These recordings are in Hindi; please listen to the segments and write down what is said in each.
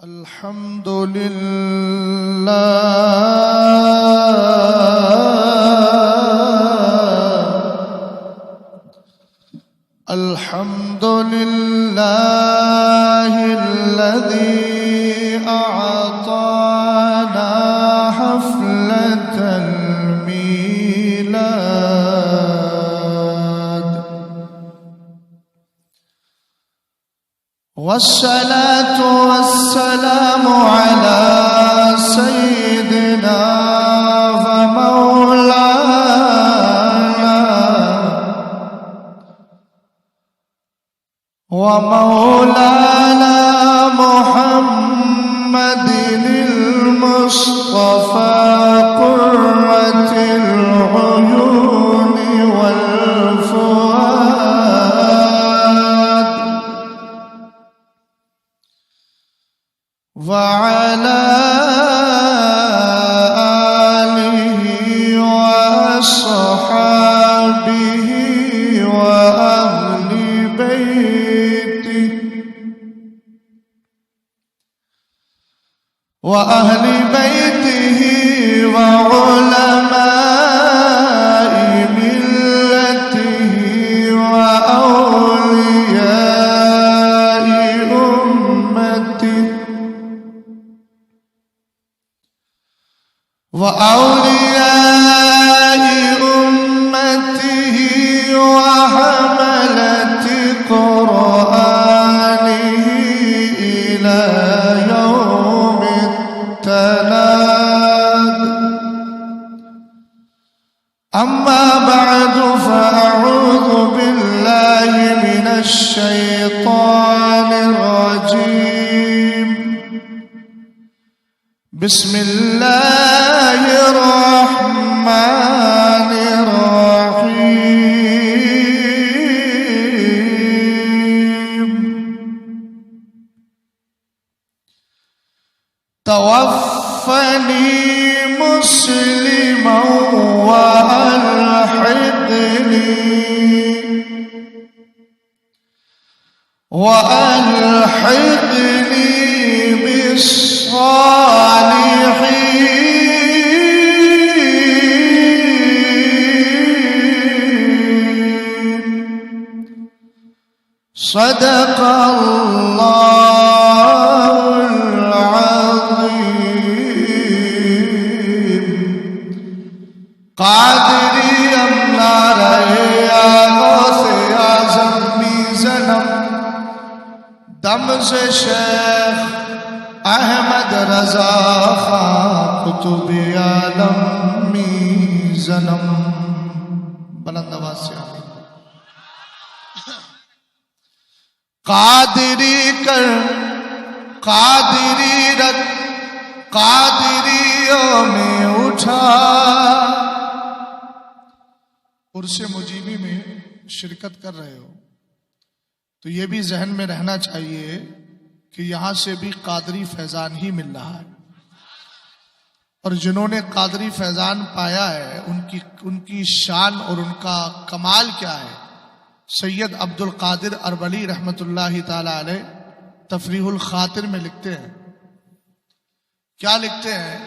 अल्हम्दुलिल्लाहिल्लज़ी अअताना हफ़्लतल मीलाद वस्सलातु वस्सलामु अला सय्यिदिना व मौलाना मुहम्मदिनिल मुस्तफ़ा क़ुर्रतिल उयूनि वल फ़ुआद व अला आलिहि व अस्हाबिहि व अहली बैतिहि व उलमाए मिल्लतिहि व औलियाए उम्मतिहि व हमलति क़ुरआनिहि इला अम्मा बअदु फ़अऊज़ु बिल्लाहि मिनश शैतानिर रजीम बिस्मिल्लाहिर रहमानिर रहीम तवफ़्फ़नी मुस्लिमन व अल्हिक़नी बिस्सालिहीन सदक़ल्लाहुल अज़ीम। क़ादिरी अम्ला रहे गौसे आज़म मी ज़नम दम से शेख अहमद रज़ा खां कुतुब आलम मी ज़नम। बुलंद आवाज़ से कादिरी कर कादिरी रख कादिरियों में उठा। उर्से मुजीबी में शिरकत कर रहे हो तो ये भी जहन में रहना चाहिए कि यहां से भी कादरी फैजान ही मिल रहा है और जिन्होंने कादरी फैजान पाया है उनकी शान और उनका कमाल क्या है। सैयद अब्दुल कादिर अरबली रहमतुल्लाहि ताला अलैह तफरीहुल खातिर में लिखते हैं, क्या लिखते हैं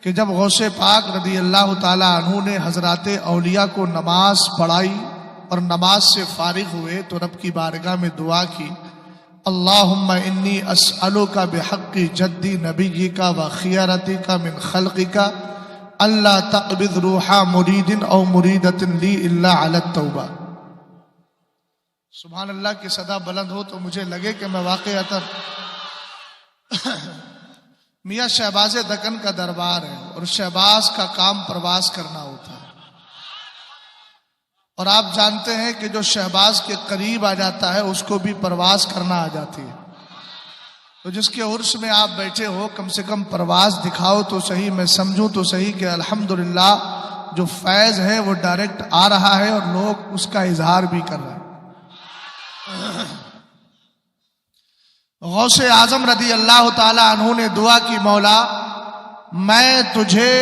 कि जब गौसे पाक रदी अल्लाह ताला अन्हु ने हजराते औलिया को नमाज पढ़ाई और नमाज से फारिग हुए तो रब की बारगाह में दुआ की, अल्लाहुम्मा इन्नी अस्अलुका बिहक्की जद्दी नबिय्यिका व खियारतिका मिन खल्क़िका अल्ला तक़बिद रूहा मुरीदिन औ मुरीदतिन ली इल्ला अला तौबा। सुभान अल्लाह की सदा बुलंद हो तो मुझे लगे कि मैं वाक़अतन मियाँ शहबाज दकन का दरबार है और शहबाज का काम प्रवास करना होता है और आप जानते हैं कि जो शहबाज के करीब आ जाता है उसको भी प्रवास करना आ जाती है। तो जिसके उर्स में आप बैठे हो कम से कम प्रवास दिखाओ तो सही, मैं समझूं तो सही कि अल्हम्दुलिल्लाह जो फैज है वो डायरेक्ट आ रहा है और लोग उसका इजहार भी कर रहे हैं। गौसे आजम रदी अल्लाह ताला अन्हु ने दुआ की, मौला मैं तुझे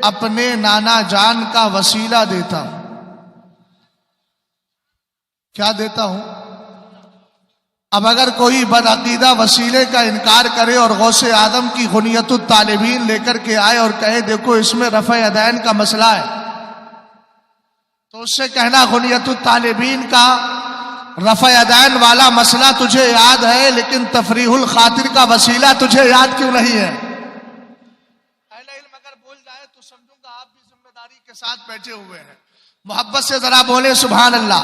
अपने नाना जान का वसीला देता हूं। क्या देता हूं? अब अगर कोई बदअकीदा वसीले का इनकार करे और गौसे आदम की गुनियतुत तालिबीन लेकर के आए और कहे देखो इसमें रफ़ा यदैन का मसला है, तो उससे कहना गुनियतुत तालिबीन का रफ़ा यदैन वाला मसला तुझे याद है, लेकिन तफरीहुल खातिर का वसीला तुझे याद क्यों नहीं है? अहले इल्म अगर बोल जाए तो समझूंगा आप भी जिम्मेदारी के साथ बैठे हुए हैं। मोहब्बत से जरा बोले सुभान अल्लाह।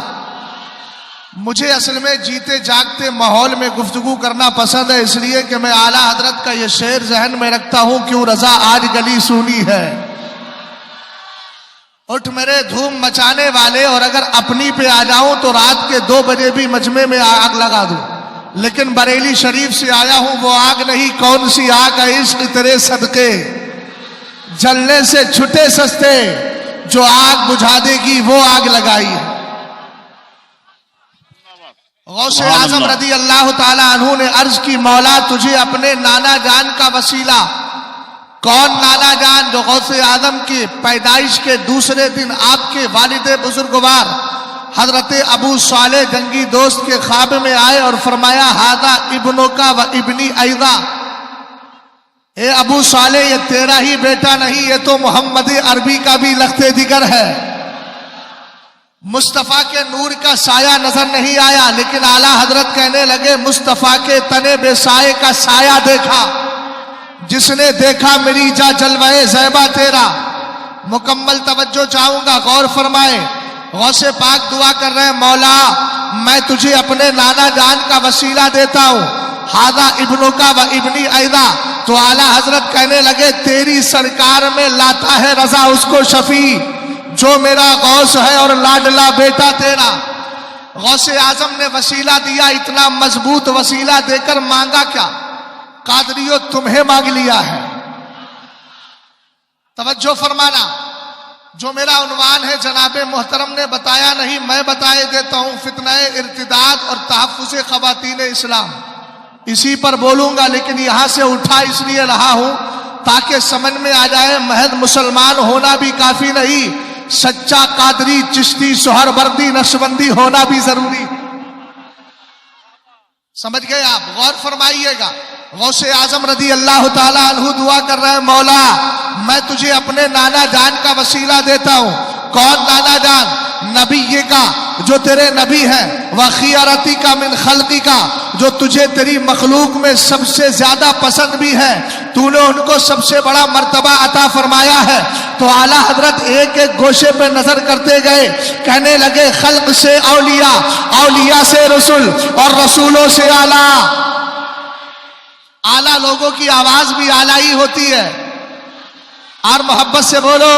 मुझे असल में जीते जागते माहौल में गुफ्तगू करना पसंद है, इसलिए कि मैं आला हजरत का ये शेर जहन में रखता हूं, क्यों रजा आज गली सूनी है। उठ मेरे धूम मचाने वाले, और अगर अपनी पे आ जाऊं तो रात के 2 बजे भी मजमे में आग लगा दूं, लेकिन बरेली शरीफ से आया हूं वो आग नहीं, कौन सी आग है इश्क तेरे सदके, जलने से छुटे सस्ते, जो आग बुझा देगी वो आग लगाई है। गौसे आजम रदी अल्लाह ताला अन्हु ने अर्ज की, मौला तुझे अपने नाना जान का वसीला। कौन नाना जान? जो गौसे आजम की पैदाइश के दूसरे दिन आपके वालिदे बुजुर्गवार हजरत अबू साले जंगी दोस्त के ख्वाब में आए और फरमाया हादा इब्नो का व इब्नी ऐदा, ए अबू साले ये तेरा ही बेटा नहीं, ये तो मोहम्मद अरबी का भी लख्ते जिगर है। मुस्तफा के नूर का साया नजर नहीं आया, लेकिन आला हजरत कहने लगे मुस्तफा के तने बेसाए का साया देखा, जिसने देखा मेरी जा जलवाए ज़ैबा तेरा। मुकम्मल तवज्जो चाहूंगा, गौर फरमाए। गौसे पाक दुआ कर रहे हैं, मौला मैं तुझे अपने नाना जान का वसीला देता हूं, हादा इब्नो का व इब्नी ऐदा। तो आला हजरत कहने लगे तेरी सरकार में लाता है रजा उसको शफी, जो मेरा गौस है और लाडला बेटा तेरा। गौसे आजम ने वसीला दिया, इतना मजबूत वसीला देकर मांगा क्या? कादरियो तुम्हें मांग लिया है। तवज्जो फरमाना, जो मेरा उन्वान है जनाबे मोहतरम ने बताया नहीं, मैं बताए देता हूं, फितनाए इर्तिदाद और तहफ्फुज़े ख़वातीन इस्लाम। इसी पर बोलूंगा, लेकिन यहां से उठा इसलिए रहा हूं ताकि समझ में आ जाए महज मुसलमान होना भी काफी नहीं, सच्चा कादरी चिश्ती सोहरवर्दी नक्शबंदी होना भी जरूरी। समझ गए आप? गौर फरमाइएगा। गौसे आजम रदी अल्लाह ताला अन्हु दुआ कर रहे हैं, मौला मैं तुझे अपने नाना जान का वसीला देता हूं। कौन नाना जान? नबी ये का जो तेरे नबी है, वखियारती का मिन खल्की का जो तुझे तेरी मखलूक में सबसे ज्यादा पसंद भी है, तूने उनको सबसे बड़ा मर्तबा अता फरमाया है। तो आला हजरत एक एक गोशे पे नजर करते गए, कहने लगे खल्क से औलिया, औलिया से रसूल और रसूलों से आला। आला लोगों की आवाज भी आला ही होती है। और मोहब्बत से बोलो,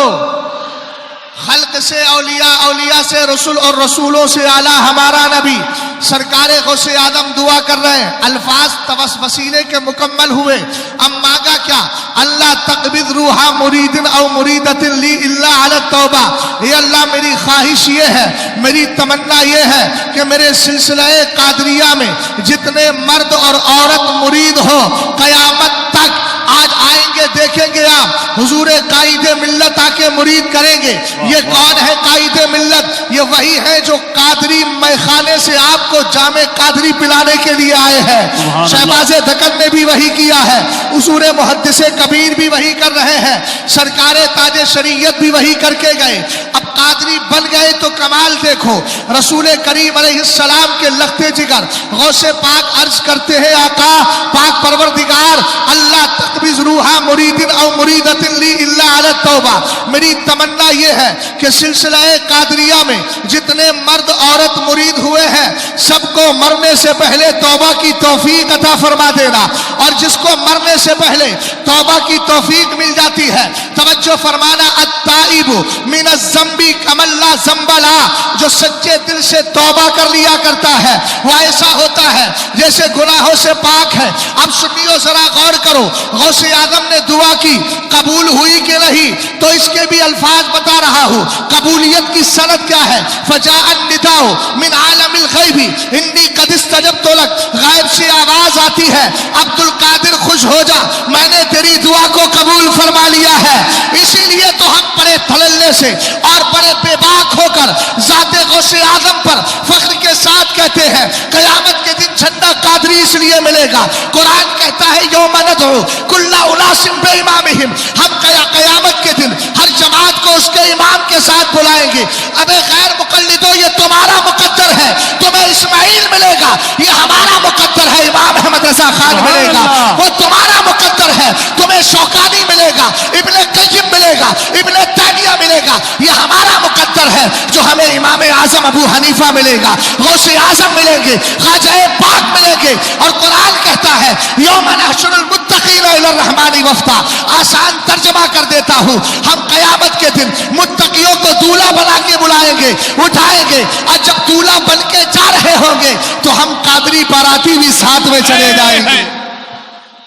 खल्क से औलिया, औलिया से रसूल और रसूलों से आला हमारा नबी सरकारे गौसे आदम दुआ कर रहे हैं। अल्फाज तवस वसीले के मुकम्मल हुए। अब मांगा क्या? अल्लाह तकबिद रूहा मुरीदिन औ मुरीदतिन ली इल्ला अला तौबा। ये अल्लाह मेरी ख्वाहिश ये है, मेरी तमन्ना ये है कि मेरे सिलसिले कादरिया में जितने मर्द और औरत मुरीद हो, कयामत तक आज आएंगे देखेंगे आप हुजूरे कायदे मिल्लत आके मुरीद करेंगे। ये कौन है कायदे मिल्लत? ये वही है जो कादरी मैखाने से आपको जामे कादरी पिलाने के लिए आए हैं। शहबाज़े दक्कन ने भी वही किया है, उसूरे मुहद्दिसे कबीर भी वही कर रहे हैं, सरकारे ताजे शरीयत भी वही करके गए। अब कादरी बन गए तो कमाल देखो। रसूल करीम अलैहिस्सलाम के लख्ते जिगर गौसे पाक अर्ज करते हैं, आका पाक परवरदिगार अल्लाह तकबिज रूहा मुरीदिन औ मुरीदतिन ली इल्ला अला तौबा। मेरी तमन्ना ये है कि सिलसिला कादरिया में जितने मर्द औरत मुरीद हुए हैं सबको मरने से पहले तौबा की तौफीक अता फरमा देना। और जिसको मरने से पहले तौबा की तौफीक मिल जाती है, तवज्जो फरमाना, अत्ताइबु मिनज़ ज़म्बी कमल्ला ज़म्बला। जो सच्चे दिल से तौबा कर लिया करता है वह ऐसा होता है जैसे गुनाहों से पाक है। अब सुनियो जरा गौर करो, गौसे आदम ने दुआ की, कबूल हुई कि नहीं? तो इसके भी अल्फाज बता रहा हूं। कबूलियत की सनद क्या है? फजाअन निदाउ मिन आलमिल गैबी इन्नी कद इस्तजबतु लक। गैब से आवाज आती है, अब्दुल कादिर खुश हो जा, मैंने तेरी दुआ को कबूल फरमा लिया है। इसीलिए तो हम बड़े धड़ल्ले से और बड़े बेबाक होकर जाते गौसे आदम पर फख्र के साथ कहते हैं, कयामत के दिन झंडा कादरी इसलिए मिलेगा, कुरान कहता है यौम नदउ कुल्ला उनासिम बिइमामिहिम, हम क़यामत के दिन हर जमात को उसके इमाम के साथ बुलाएंगे। अबे गैर मुक़ल्लिदो, ये तुम्हारा मुक़द्दर है, तुम्हें इस्माइल मिलेगा, ये हमारा मुक़द्दर है इमाम अहमद रज़ा खान मिलेगा, वो तुम्हारा मुक़द्दर है, तुम्हें शौकानी मिलेगा, इब्ने क़य्यिम मिलेगा, इब्ने तैमिया मिलेगा, ये हमारा मुक़द्दर है। जो हमें इमाम आज़म अबू हनीफा मिलेगा, गौसे आज़म मिलेंगे, ख्वाजा पाक मिलेंगे। और कुरान कहता है यौम नहशुरुल मुत्तक़ीन इलर रहमानी वफ़दा, आसान तर्जमा कर देता हूँ, हम क़यामत के दिन मुत्तक़ियों को दूल्हा बना के बुलाएंगे, उठाएंगे, और जब दूल्हा बन के जा रहे होंगे तो हम कादरी बाराती भी साथ में चले जाएंगे।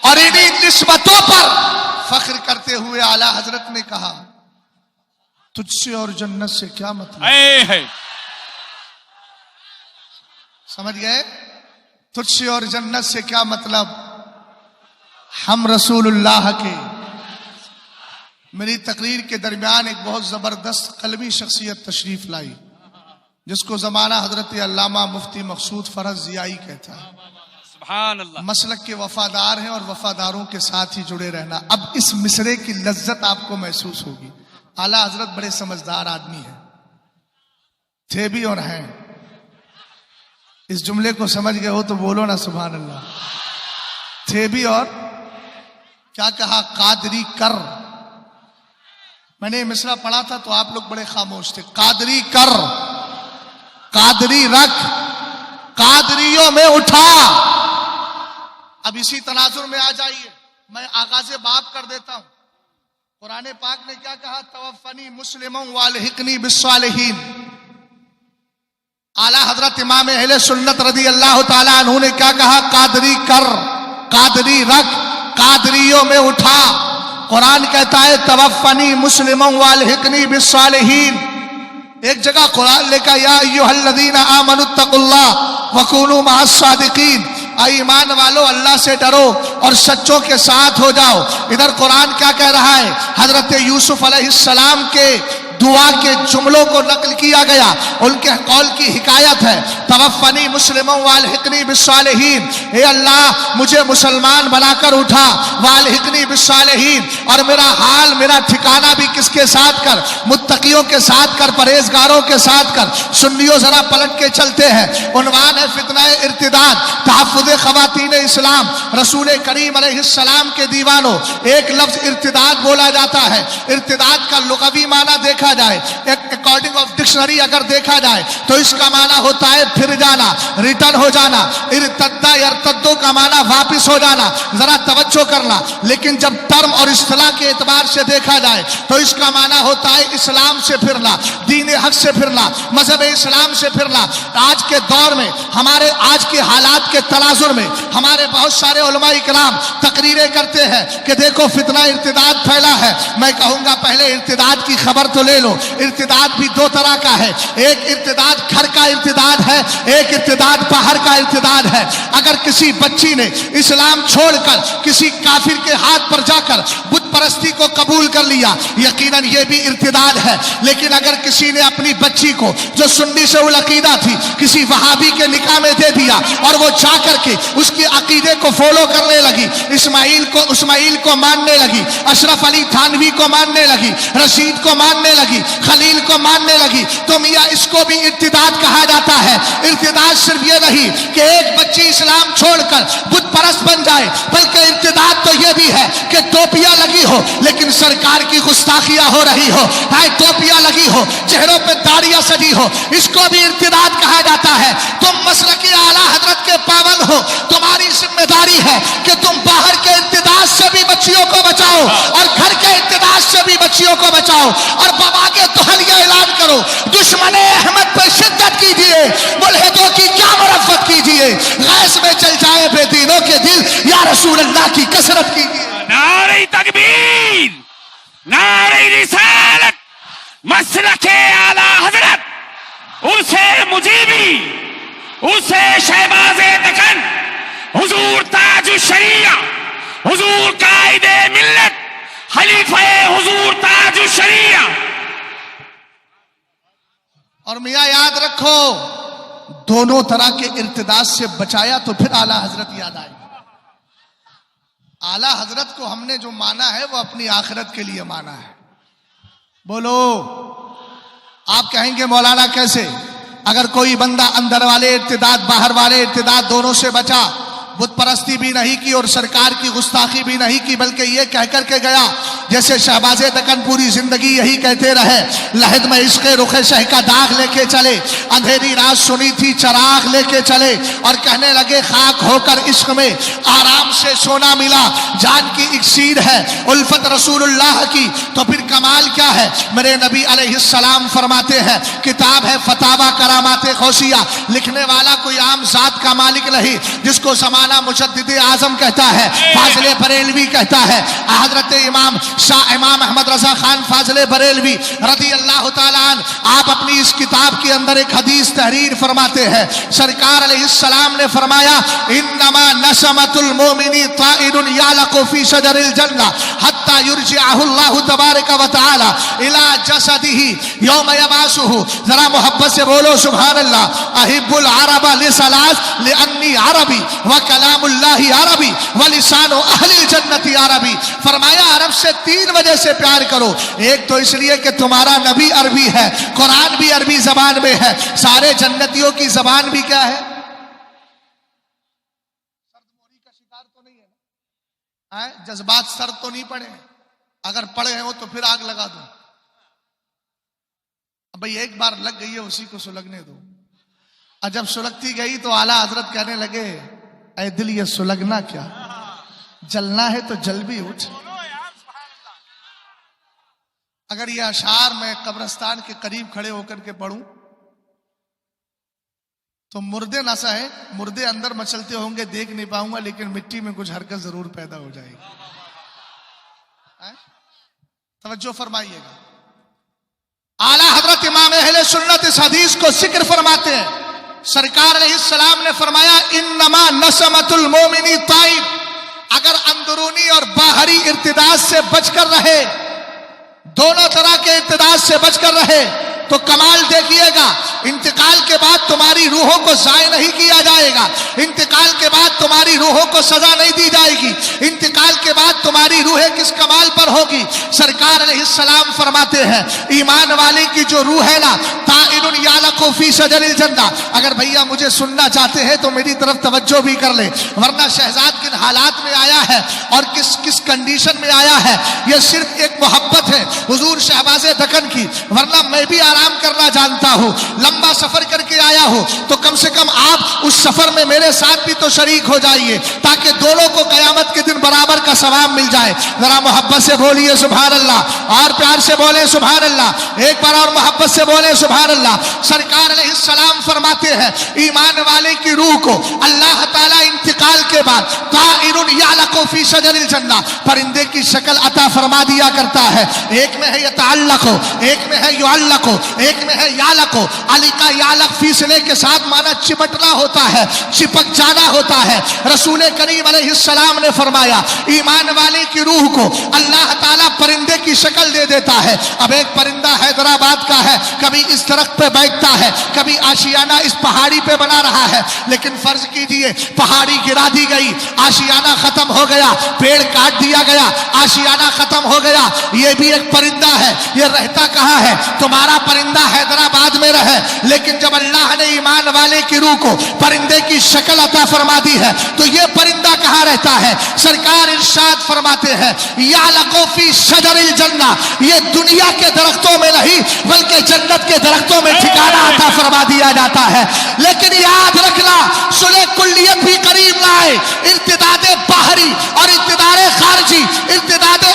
और इन्हीं निस्बतों पर फख्र करते हुए आला हजरत ने कहा तुझसे और जन्नत से क्या मतलब, समझ गए? तुझसे और जन्नत से क्या मतलब, हम रसूलुल्लाह के। मेरी तकरीर के दरमियान एक बहुत जबरदस्त कलमी शख्सियत तशरीफ लाई, जिसको जमाना हजरत अल्लामा मुफ्ती मकसूद फरज जियाई कहता है। सुभान अल्लाह। मसलक के वफादार हैं और वफादारों के साथ ही जुड़े रहना। अब इस मिसरे की लज्जत आपको महसूस होगी। आला हजरत बड़े समझदार आदमी हैं, थे भी और हैं। इस जुमले को समझ गए हो तो बोलो ना सुभान अल्लाह। थे भी और क्या कहा, कादरी कर। मैंने मिसरा पढ़ा था तो आप लोग बड़े खामोश थे। कादरी कर, कादरी रख, कादरियों में उठा। अब इसी तनाजुर में आ जाइए, मैं आगाज़े बाप कर देता हूं। कुरान पाक ने क्या कहा, तवफ़नी मुस्लिमों वालहिक़नी बिस्सालिहीन। आला हजरत इमाम अहले सुन्नत रज़ी अल्लाह ताला अन्हु ने क्या कहा, कादरी कर, कादरी रख, कादरियों में उठा। कुरान कहता है तवफ़नी मुस्लिमों वालहिक़नी बिस्सालिहीन। एक जगह कुरान लिखा या अय्युहल्लज़ीना आमनुत्तक़ुल्लाह वकूनू मअस्सादिक़ीन, ईमान वालो अल्लाह से डरो और सच्चों के साथ हो जाओ। इधर कुरान क्या कह रहा है, हजरत यूसुफ अलैहिस्सलाम के दुआ के जुमलों को नकल किया गया, उनके कौल की हिकायत है। तवफ़नी मुस्लिमों वालहिक़नी बिस्सालिहीन, हे अल्लाह मुझे मुसलमान बनाकर उठा, वालहिक़नी बिस्सालिहीन, और मेरा हाल मेरा ठिकाना भी किसके साथ कर, मुत्तकियों के साथ कर, परहेजगारों के साथ कर। सुन्नियों जरा पलट के चलते हैं। उन्वान है फितना इर्तिदाद, तहफ़्फ़ुज़ ख़वातीन इस्लाम। रसूल करीम अलैहिस्सलाम के दीवानों, एक लफ्ज इर्तिदाद बोला जाता है। इर्तिदाद का लुग़वी माना देखा जाए, अकॉर्डिंग ऑफ डिक्शनरी अगर देखा जाए तो इसका माना होता है फिर जाना, रिटर्न हो जाना। इर्तद्दा यर्तद्दो का माना वापिस हो जाना। जरा तवज्जो करना। लेकिन जब टर्म और इस्तिलाह के एतबार से देखा जाए तो इसका माना होता है इस्लाम से फिरना, दीन हक से फिरना, मजहब इस्लाम से फिरना। आज के दौर में, हमारे आज के हालात के तनाजुर में, हमारे बहुत सारे उलमा इकराम तकरीरें करते हैं कि देखो फितना इर्तिदाद फैला है। मैं कहूंगा पहले इर्तिदाद की खबर तो ले लो। इर्तिदाद भी दो तरह का है, एक इर्तिदाद घर का इर्तिदाद है, एक इर्तिदाद बाहर का इर्तिदाद है। अगर किसी बच्ची ने इस्लाम छोड़कर किसी काफिर के हाथ पर जाकर बुत परस्ती को कबूल कर लिया, यकीनन ये भी इर्तिदाद है। लेकिन अगर किसी ने अपनी बच्ची को जो सुन्नी से उल अकीदा थी किसी वहाबी के निकाह में दे दिया और वो जाकर के उसके अकीदे को फॉलो करने लगी, इस्माइल को मानने लगी, अशरफ अली थानवी को मानने लगी, रशीद को मानने लगी, खलील को मानने लगी, तो मियाँ इसको भी इर्तिदाद कहा जाता है। इर्तिदाद सिर्फ ये नहीं कि एक बच्ची इस्लाम छोड़कर बुत परस्त बन जाए, बल्कि इर्तिदाद तो ये भी है कि टोपियां लगी हो लेकिन सरकार की गुस्ताखियां हो रही हो, टोपियां लगी हो, चेहरों पे दाढ़ियां सजी हो, इसको भी इर्तिदाद कहा जाता है। तुम मसलकी आला हजरत के पाबंद हो, तुम्हारी जिम्मेदारी है कि तुम बाहर के इर्तिदाद से भी बच्चियों को बचाओ और घर के इर्तिदाद से भी बच्चियों को बचाओ। और बाबा के तोहलिया ऐलान करो, दुश्मने अहमद पर शिद्दत कीजिए, मुल्हिदों की क्या मरफ़त कीजिए, गैस में चल जाए बेदीनों के दिल, या रसूल अल्लाह की कसरत कीजिए। नारे तकबीर, नारे रिसालत, मसलके आला हजरत, उसे मुजीबी, उसे शहबाज़े दकन, हुजूर ताजुश शरिया, हुजूर कायदे मिल्लत, खलीफे हुजूर ताजुश शरिया। और मियाँ याद रखो, दोनों तरह के इर्तिदाद से बचाया तो फिर आला हजरत याद आए। आला हजरत को हमने जो माना है वो अपनी आखिरत के लिए माना है। बोलो, आप कहेंगे मौलाना कैसे? अगर कोई बंदा अंदर वाले इर्तिदाद बाहर वाले इर्तिदाद दोनों से बचा, बुत परस्ती भी नहीं की और सरकार की गुस्ताखी भी नहीं की, बल्कि ये कह करके गया जैसे शहबाज़े दकन पूरी जिंदगी यही कहते रहे, लहद में इश्क़ रुखे शह का दाग लेके चले, अंधेरी रात सुनी थी चराग लेके चले और कहने लगे खाक होकर इश्क में आराम से सोना मिला, जान की इक्सीर है उल्फत रसूलुल्लाह की। तो फिर कमाल क्या है? मेरे नबी अलैहिस्सलाम फरमाते हैं, किताब है फतावा करामाते गौसिया, लिखने वाला कोई आम जात का मालिक नहीं, जिसको ज़माना मुजद्दिद आज़म कहता है, फाज़िले बरेलवी कहता है, हज़रत इमाम शाह इमाम अहमद रज़ा खान फाज़िले बरेलवी रज़ी अल्लाह ताला अन्हु, आप अपनी इस किताब के अंदर एक हदीस तहरीर फरमाते हैं। सरकार अलैहिस्सलाम ने फरमाया, इन्नमा नसमतुल मोमिनी ताइरुन यालक़ु फी शजरिल जन्नह हत्ता युरजिअहु अल्लाहु तबारक व तआला इला जसदिही यौम यबासुहु। जरा मोहब्बत से बोलो सुभान अल्लाह। अहिब्बुल अरब लिसलास लिअन्नी अरबी व कलामुल्लाहि अरबी व लिसानु अहलिल जन्नति अरबी। फरमाया अरब से 3 वजह से प्यार करो। एक तो इसलिए कि तुम्हारा नबी अरबी है, कुरान भी अरबी जबान में है, सारे जन्नतियों की जबान भी क्या है? सर्दमोरी का शिकार तो नहीं है ना? जज्बात सर तो नहीं पड़े, अगर पड़े हैं वो तो फिर आग लगा दो। अब भाई एक बार लग गई है, उसी को सुलगने दो। और जब सुलगती गई तो आला हजरत कहने लगे, ऐ दिल ये सुलगना क्या, जलना है तो जल भी उठ। अगर ये अशार मैं कब्रिस्तान के करीब खड़े होकर के पढ़ूं तो मुर्दे न सहे, मुर्दे अंदर मचलते होंगे, देख नहीं पाऊंगा, लेकिन मिट्टी में कुछ हरकत जरूर पैदा हो जाएगी। तवज्जो फरमाइएगा। आला हजरत इमाम अहले सुन्नत इस हदीस को जिक्र फरमाते हैं। सरकार अलैहिस्सलाम ने फरमाया, इन्नमा नसमतुल मोमिनी ताइब, अगर अंदरूनी और बाहरी इर्तिदाद से बचकर रहे, दोनों तरह के इर्तिदाद से बचकर रहे, तो कमाल देखिएगा, इंतकाल के बाद तुम्हारी रूहों को ज़ाय नहीं किया जाएगा, इंतकाल के बाद तुम्हारी रूहों को सजा नहीं दी जाएगी, इंतकाल के बाद तुम्हारी रूहें किस कमाल पर होगी। सरकार अलैहिस्सलाम फरमाते हैं, ईमान वाले की जो रूह है ना, ताइरुन यालक़ु फी शजरिल जन्नह। अगर भैया मुझे सुनना चाहते हैं तो मेरी तरफ तवज्जो भी कर ले, वरना शहजाद किन हालात में आया है और किस किस कंडीशन में आया है, यह सिर्फ एक मोहब्बत है हुजूर शहबाज़े दकन की, वरना मैं भी आराम करना जानता हूं। लंबा सफर करके आया हो तो कम से कम आप उस सफर में मेरे साथ भी तो शरीक हो जाइए, ताकि दोनों को कयामत के दिन बराबर का सवाब मिल जाए। जरा मोहब्बत से बोलिए सुभान अल्लाह, और प्यार से बोले सुभान अल्लाह, एक बार और मोहब्बत से बोले सुभान अल्लाह। सरकार अलैहिस्सलाम फरमाते हैं, ईमान वाले की रूह को अल्लाह ताला इंतकाल के बाद ताइरुन यालक़ु फी शजरिल जन्नह, परिंदे की शक्ल अता फरमा दिया करता है। एक में है यतअल्लक़ु, एक में है युअल्लक़ु, एक में है यालक़ु। अली का यालक़ फीसले के साथ माना चिपटना होता है, चिपक जाना होता है। रसूल करीम अलैहिस्सलाम ने फरमाया, ईमान वाले की रूह को अल्लाह ताला परिंदे की शक्ल दे देता है। अब एक परिंदा हैदराबाद का है, कभी इस दरख्त पे बैठता है, कभी आशियाना इस पहाड़ी पे बना रहा है, लेकिन फर्ज कीजिए पहाड़ी गिरा दी गई, आशियाना खत्म हो गया, पेड़ काट दिया गया, आशियाना खत्म हो गया। ये भी एक परिंदा है, ये रहता कहाँ है? तुम्हारा परिंदा हैदराबाद में रहे, लेकिन जब अल्लाह ने ईमान वाले की रूह को परिंदे की शक्ल अता फरमा दी है, तो ये परिंदा कहाँ रहता है? सरकार इरशाद फरमाते हैं, यालक़ु फी शजरिल जन्नह, ये दुनिया के दरख्तों में नहीं बल्कि जन्नत के दरख्तों में ठिकाना अता फरमा दिया जाता है। लेकिन याद रखना, सुलह कुल्लियत भी करीब लाए, इर्तिदादे बाहरी और इर्तिदादे खारजी, इर्तिदादे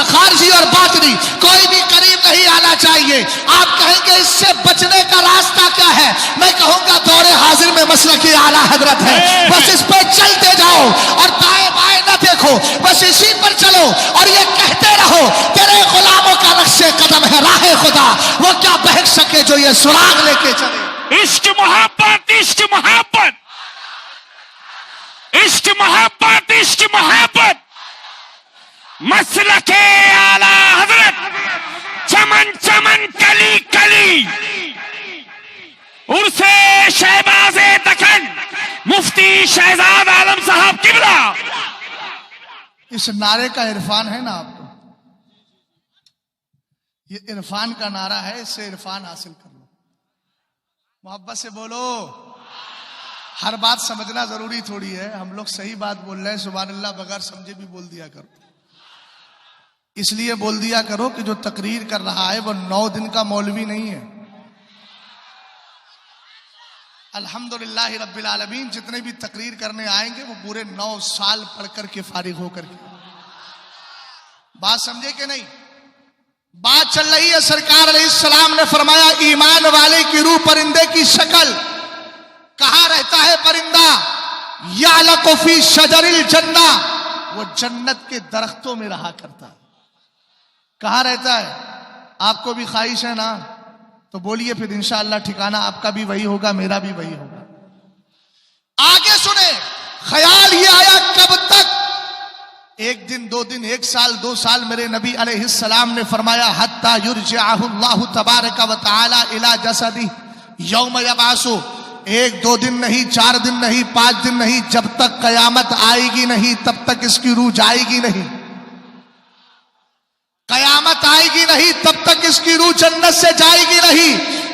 खारजी और बातनी कोई भी करीब नहीं आना चाहिए। आप कहेंगे इससे बचने का रास्ता क्या है? मैं कहूंगा दौरे हाजिर में मसलक आला हजरत है, बस इस पर चलते जाओ और दाएं बाएं न देखो, बस इसी पर चलो और ये कहते रहो, तेरे गुलामों का रक्शे कदम है राहे खुदा, वो क्या बहक सके जो ये सुराग लेके चले। इश्क मोहब्बत, इश्क मोहब्बत, इश्क मोहब्बत, इश्क मोहब्बत, मसलके आला हजरत, चमन चमन कली कली, उर्से शहबाज़े मुफ्ती शहजाद आलम साहब किबला। इस नारे का इरफान है ना आपको? ये इरफान का नारा है, इससे इरफान हासिल कर लो। मोहब्बत से बोलो। हर बात समझना जरूरी थोड़ी है। हम लोग सही बात बोल रहे हैं, सुभान अल्लाह, बगैर समझे भी बोल दिया करो। इसलिए बोल दिया करो कि जो तकरीर कर रहा है वो 9 दिन का मौलवी नहीं है। अल्हम्दुलिल्लाह रब्बिल आलमीन, जितने भी तकरीर करने आएंगे वो पूरे 9 साल पढ़ करके फारिग होकर के। बात समझे कि नहीं? बात चल रही है। सरकार अलैहिस्सलाम ने फरमाया, ईमान वाले की रूह परिंदे की शक्ल। कहां रहता है परिंदा? यालक़ु फी शजरिल जन्ना, वो जन्नत के दरख्तों में रहा करता है। कहां रहता है? आपको भी ख्वाहिश है ना? तो बोलिए फिर, इंशाअल्लाह ठिकाना आपका भी वही होगा, मेरा भी वही होगा। आगे सुने, ख्याल ये आया कब तक? 1 दिन, 2 दिन, 1 साल, 2 साल। मेरे नबी अलैहिस्सलाम ने फरमाया, हत्ता युरजिअहु अल्लाहु तबारक व तआला इला जसदी यौम यबासु। 1, 2 दिन नहीं, 4 दिन नहीं, 5 दिन नहीं, जब तक कयामत आएगी नहीं तब तक इसकी रूह जाएगी नहीं। कयामत आएगी नहीं तब तक इसकी रूह जन्नत से जाएगी नहीं,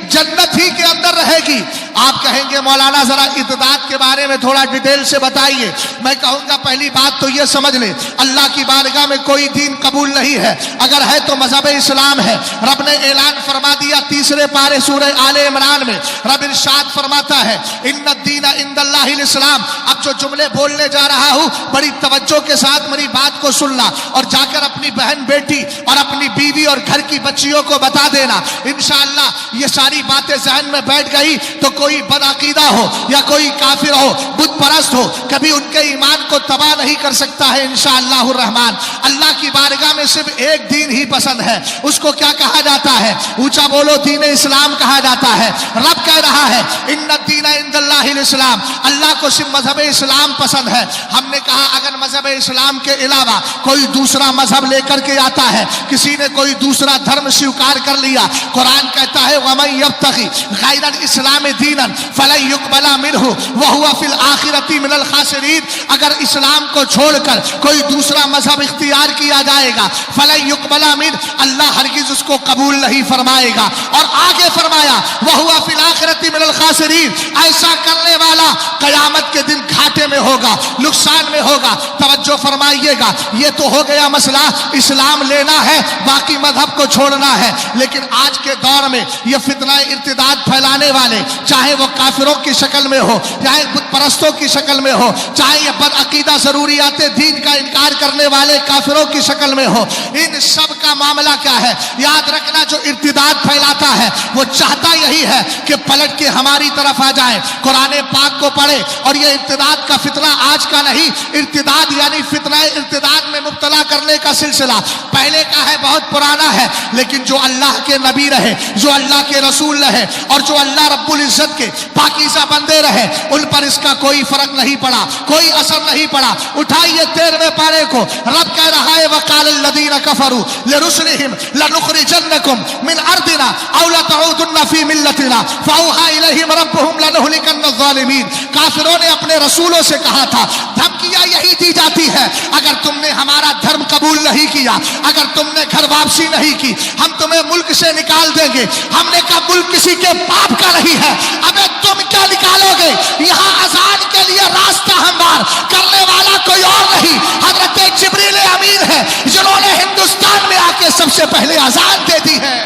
जन्नत ही के अंदर रहेगी। आप कहेंगे मौलाना जरा इत्दाद के बारे में थोड़ा डिटेल से बताइए। मैं कहूंगा पहली बात तो ये समझ ले, अल्लाह की बारगाह में कोई दीन कबूल नहीं है। अगर है तो मजहब इस्लाम है। रब ने ऐलान फरमा दिया 3रे पारे सूरह आले इमरान में। रब इरशाद फरमाता है, इन्नद्दीन इंदल्लाहिल इस्लाम। अब जो जुमले बोलने जा रहा हूं, बड़ी तवज्जो के साथ मेरी बात को सुनना और जाकर अपनी बहन बेटी और अपनी बीवी और घर की बच्चियों को बता देना। इंशाअल्लाह ये सारी बातें जहन में बैठ गई तो कोई बदअकीदा हो या कोई काफिर हो, बुत परस्त हो, कभी उनके ईमान को तबाह नहीं कर सकता है इंशाअल्लाह रहमान। अल्लाह की बारगाह में सिर्फ एक दीन ही पसंद है। उसको क्या कहा जाता है? ऊंचा बोलो, दीन इस्लाम कहा जाता है। रब कह रहा है, इन्नद्दीन इंदल्लाहिल इस्लाम। अल्लाह को सिर्फ मजहब इस्लाम पसंद है। हमने कहा अगर मजहब इस्लाम के अलावा कोई दूसरा मजहब लेकर के आता है, किसी ने कोई दूसरा धर्म स्वीकार कर लिया, कुरान कहता है, वमन यब्तगी गैरल इस्लाम दीनन फलन युक़बला मिन्हु व हुवा फिल आखिरति मिनल खासिरीन। अगर इस्लाम को छोड़कर कोई दूसरा मजहब इख्तियार किया जाएगा, फलन युक़बला मिन, अल्लाह हरगिज उसको कबूल नहीं फरमाएगा। और आगे फरमाया, व हुवा फिल आखिरति मिनल खासिरीन। ऐसा करने वाला कयामत के दिन घाटे में होगा, नुकसान में होगा। तवज्जो फरमाइएगा, ये तो हो गया मसला, इस्लाम लेना है, बाकी मजहब को छोड़ना है। लेकिन आज के दौर में ये फितना इर्तिदाद फैलाने वाले, चाहे वो काफिरों की शक्ल में हो, चाहे बुत परस्तों की शक्ल में हो, चाहे ये बदअकीदा जरूरियात दीन का इनकार करने वाले काफिरों की शक्ल में हो, इन सब का मामला क्या है? याद रखना, जो इर्तिदाद फैलाता है वो चाहता यही है कि पलट के हमारी तरफ आ जाए, कुरान पाक को पढ़े। और ये इर्तिदाद का फितना आज का नहीं, इर्तिदाद यानी फितना इर्तिदाद में मुब्तला करने का सिलसिला पहले का है, बहुत पुराना है। लेकिन जो अल्लाह के नबी रहे, जो अल्लाह के रसूल रहे और जो अल्लाह रब्बुल इज्जत के पाकीज़ा बंदे रहे, उन पर इसका कोई फर्क नहीं पड़ा, कोई असर नहीं पड़ा। उठाइए 13वें पारे को। रब कह रहा है, वक़ालल्लज़ीना कफ़रू लिरुसुलिहिम लनुख़रिजन्नकुम मिन अर्दिना औ लतऊदुन्ना फ़ी मिल्लतिना फ़अौहा इलैहिम रब्बुहुम लनुहलिकन्न ज़ालिमीन। काफिरों ने अपने रसूलों से कहा था, धमकियां यही दी जाती है, अगर तुमने हमारा धर्म कबूल नहीं किया, अगर तुमने घर वापसी नहीं की, हम तुम्हें मुल्क से निकाल देंगे। हमने कहा मुल्क किसी के बाप का नहीं है, अबे तुम क्या निकालोगे? यहाँ अजान के लिए रास्ता हमवार करने वाला कोई और नहीं, हजरत जिब्रील अमीन है, जिन्होंने हिंदुस्तान में आके सबसे पहले अजान दे दी है।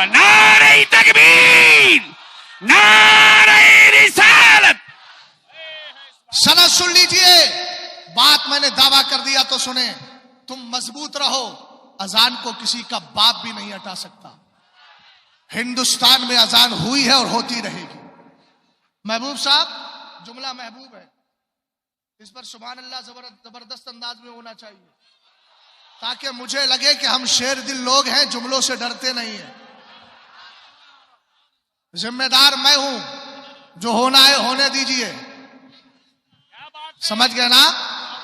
नारे तकबीर, नारे रिसालत। सनद सुन लीजिए, बात मैंने दावा कर दिया तो सुने। तुम मजबूत रहो, अजान को किसी का बाप भी नहीं हटा सकता। हिंदुस्तान में अजान हुई है और होती रहेगी। महबूब साहब, जुमला महबूब है, इस पर सुभान अल्लाह जबरदस्त अंदाज में होना चाहिए, ताकि मुझे लगे कि हम शेर दिल लोग हैं, जुमलों से डरते नहीं हैं। जिम्मेदार मैं हूं, जो होना है होने दीजिए। समझ गए ना?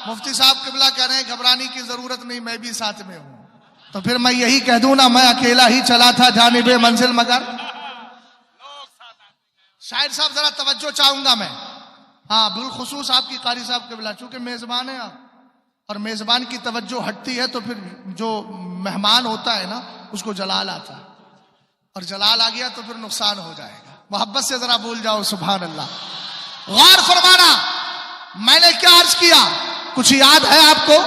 मुफ्ती साहब किबला कह रहे हैं घबराने की जरूरत नहीं, मैं भी साथ में हूं। तो फिर मैं यही कह दूं ना, मैं अकेला ही चला था जानिबे मंजिल मगर। शायर साहब जरा तवज्जो चाहूंगा मैं। हाँ बिलखुसूस आपकी कारी साहब के बिला, चूंकि मेजबान है आप और मेजबान की तवज्जो हटती है तो फिर जो मेहमान होता है ना उसको जलाल आता है, और जलाल आ गया तो फिर नुकसान हो जाएगा। मोहब्बत से जरा बोल जाओ सुभान अल्लाह। गौर फरमाना, मैंने क्या अर्ज किया, कुछ याद है आपको?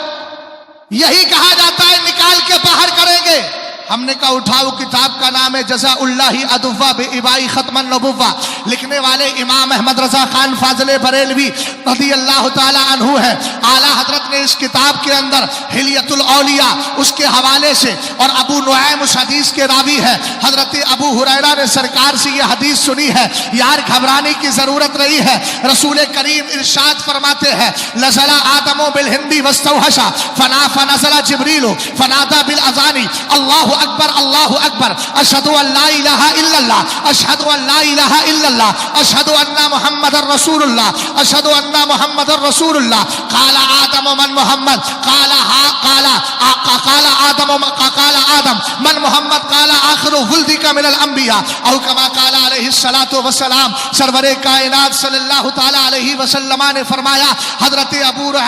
यही कहा जाता है निकाल के बाहर करेंगे। हमने कहा उठाओ, किताब का नाम है जज़ाउल्लाहि अदुव्वा बिइबाई खत्मन नबुव्वा, लिखने वाले इमाम अहमद रजा खान फाजले बरेलवी रज़ियल्लाहु ताला अन्हु है। आला हजरत ने इस किताब के अंदर हिलियतुल औलिया उसके हवाले से, और अबू नुआइम उस हदीस के रावी है, हजरत अबू हुरैरा ने सरकार से यह हदीस सुनी है। यार घबराने की जरूरत नहीं है, रसूल करीम इरशाद फरमाते हैं नज़ला आदमो बिल हिंदी वस्तौहशा फना फनज़ला जिब्रील फनादा बिल अज़ानी अल्लाहु अकबर अल्लाहु अकबर अशहदु अल्ला इलाहा इल्लल्लाह अशहदु अल्ला इलाहा इल्लल्लाह अशहदु अन्ना मुहम्मदर रसूलुल्लाह अशहदु अन्ना मुहम्मदर रसूलुल्लाह। काला आदम मन मोहम्मद काला आदम मन मोहम्मद काला आखिरु वुल्दी का मिनल अंबिया औ कमा काला अलैहि सलातो वसलाम। सरवरे कायनात सल्लल्लाहु ताला अलैहि वसल्लम ने फरमाया, हजरत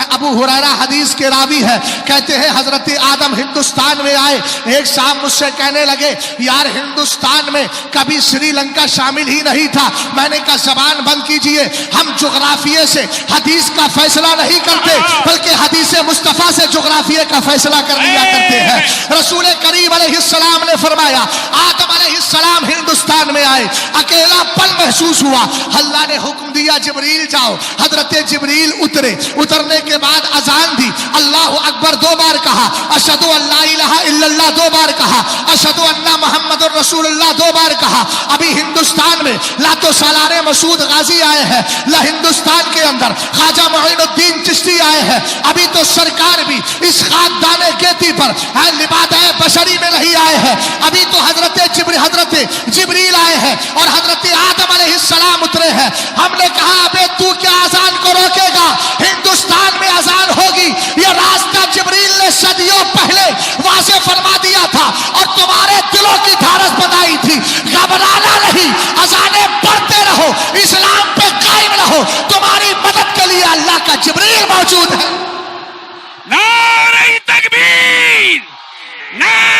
अबू हुरैरा हदीस के रावी है, कहते हैं हजरत आदम हिंदुस्तान में आए, एक शाम मुझसे कहने लगे यार हिंदुस्तान में कभी श्रीलंका शामिल ही नहीं था। मैंने कहा जबान बंद कीजिए, हम जुग्राफिये से हदीस का फैसला नहीं करते बल्कि हदीस मुस्तफा से जुग्राफिये का फैसला कर लिया करते हैं। रसूल करीम अलैहिस्सलाम ने फरमाया आदम अलैहिस्सलाम हिंदुस्तान में आए, अकेलापन महसूस हुआ, अल्लाह ने हुक्म दिया जिब्रील जाओ। हजरत जिब्रील उतरे, उतरने के बाद अजान दी, अल्लाहु अकबर 2 बार कहा, अशहदु अल्ला इलाहा इल्लल्लाह 2 बार कहा, अशहदु अन्ना मुहम्मदुर रसूलुल्लाह 2 बार कहा। अभी हिंदुस्तान में लातो सालारे मसूद गाजी आए हैं, ला हिंदुस्तान के अंदर ख्वाजा मोइनुद्दीन चिश्ती आए हैं, अभी तो सरकार भी इस खाकदाने गेती पर लिबादाए बशरी में नहीं आए हैं, अभी तो हजरत जिब्रील आए हैं और हजरत आदम अलैहिस्सलाम उतरे हैं। हमने कहा अबे तू क्या अजान को रोकेगा, हिंदुस्तान में अजान होगी, यह रास्ता जिब्रील ने सदियों पहले वाज़े फरमा दिया था और तुम्हारे दिलों की धारस बनाई थी। घबराना नहीं, अजाने पढ़ते रहो, इस्लाम पे कायम रहो, तुम्हारी मदद के लिए अल्लाह का जिब्रील मौजूद है। नारे तकबीर, नारे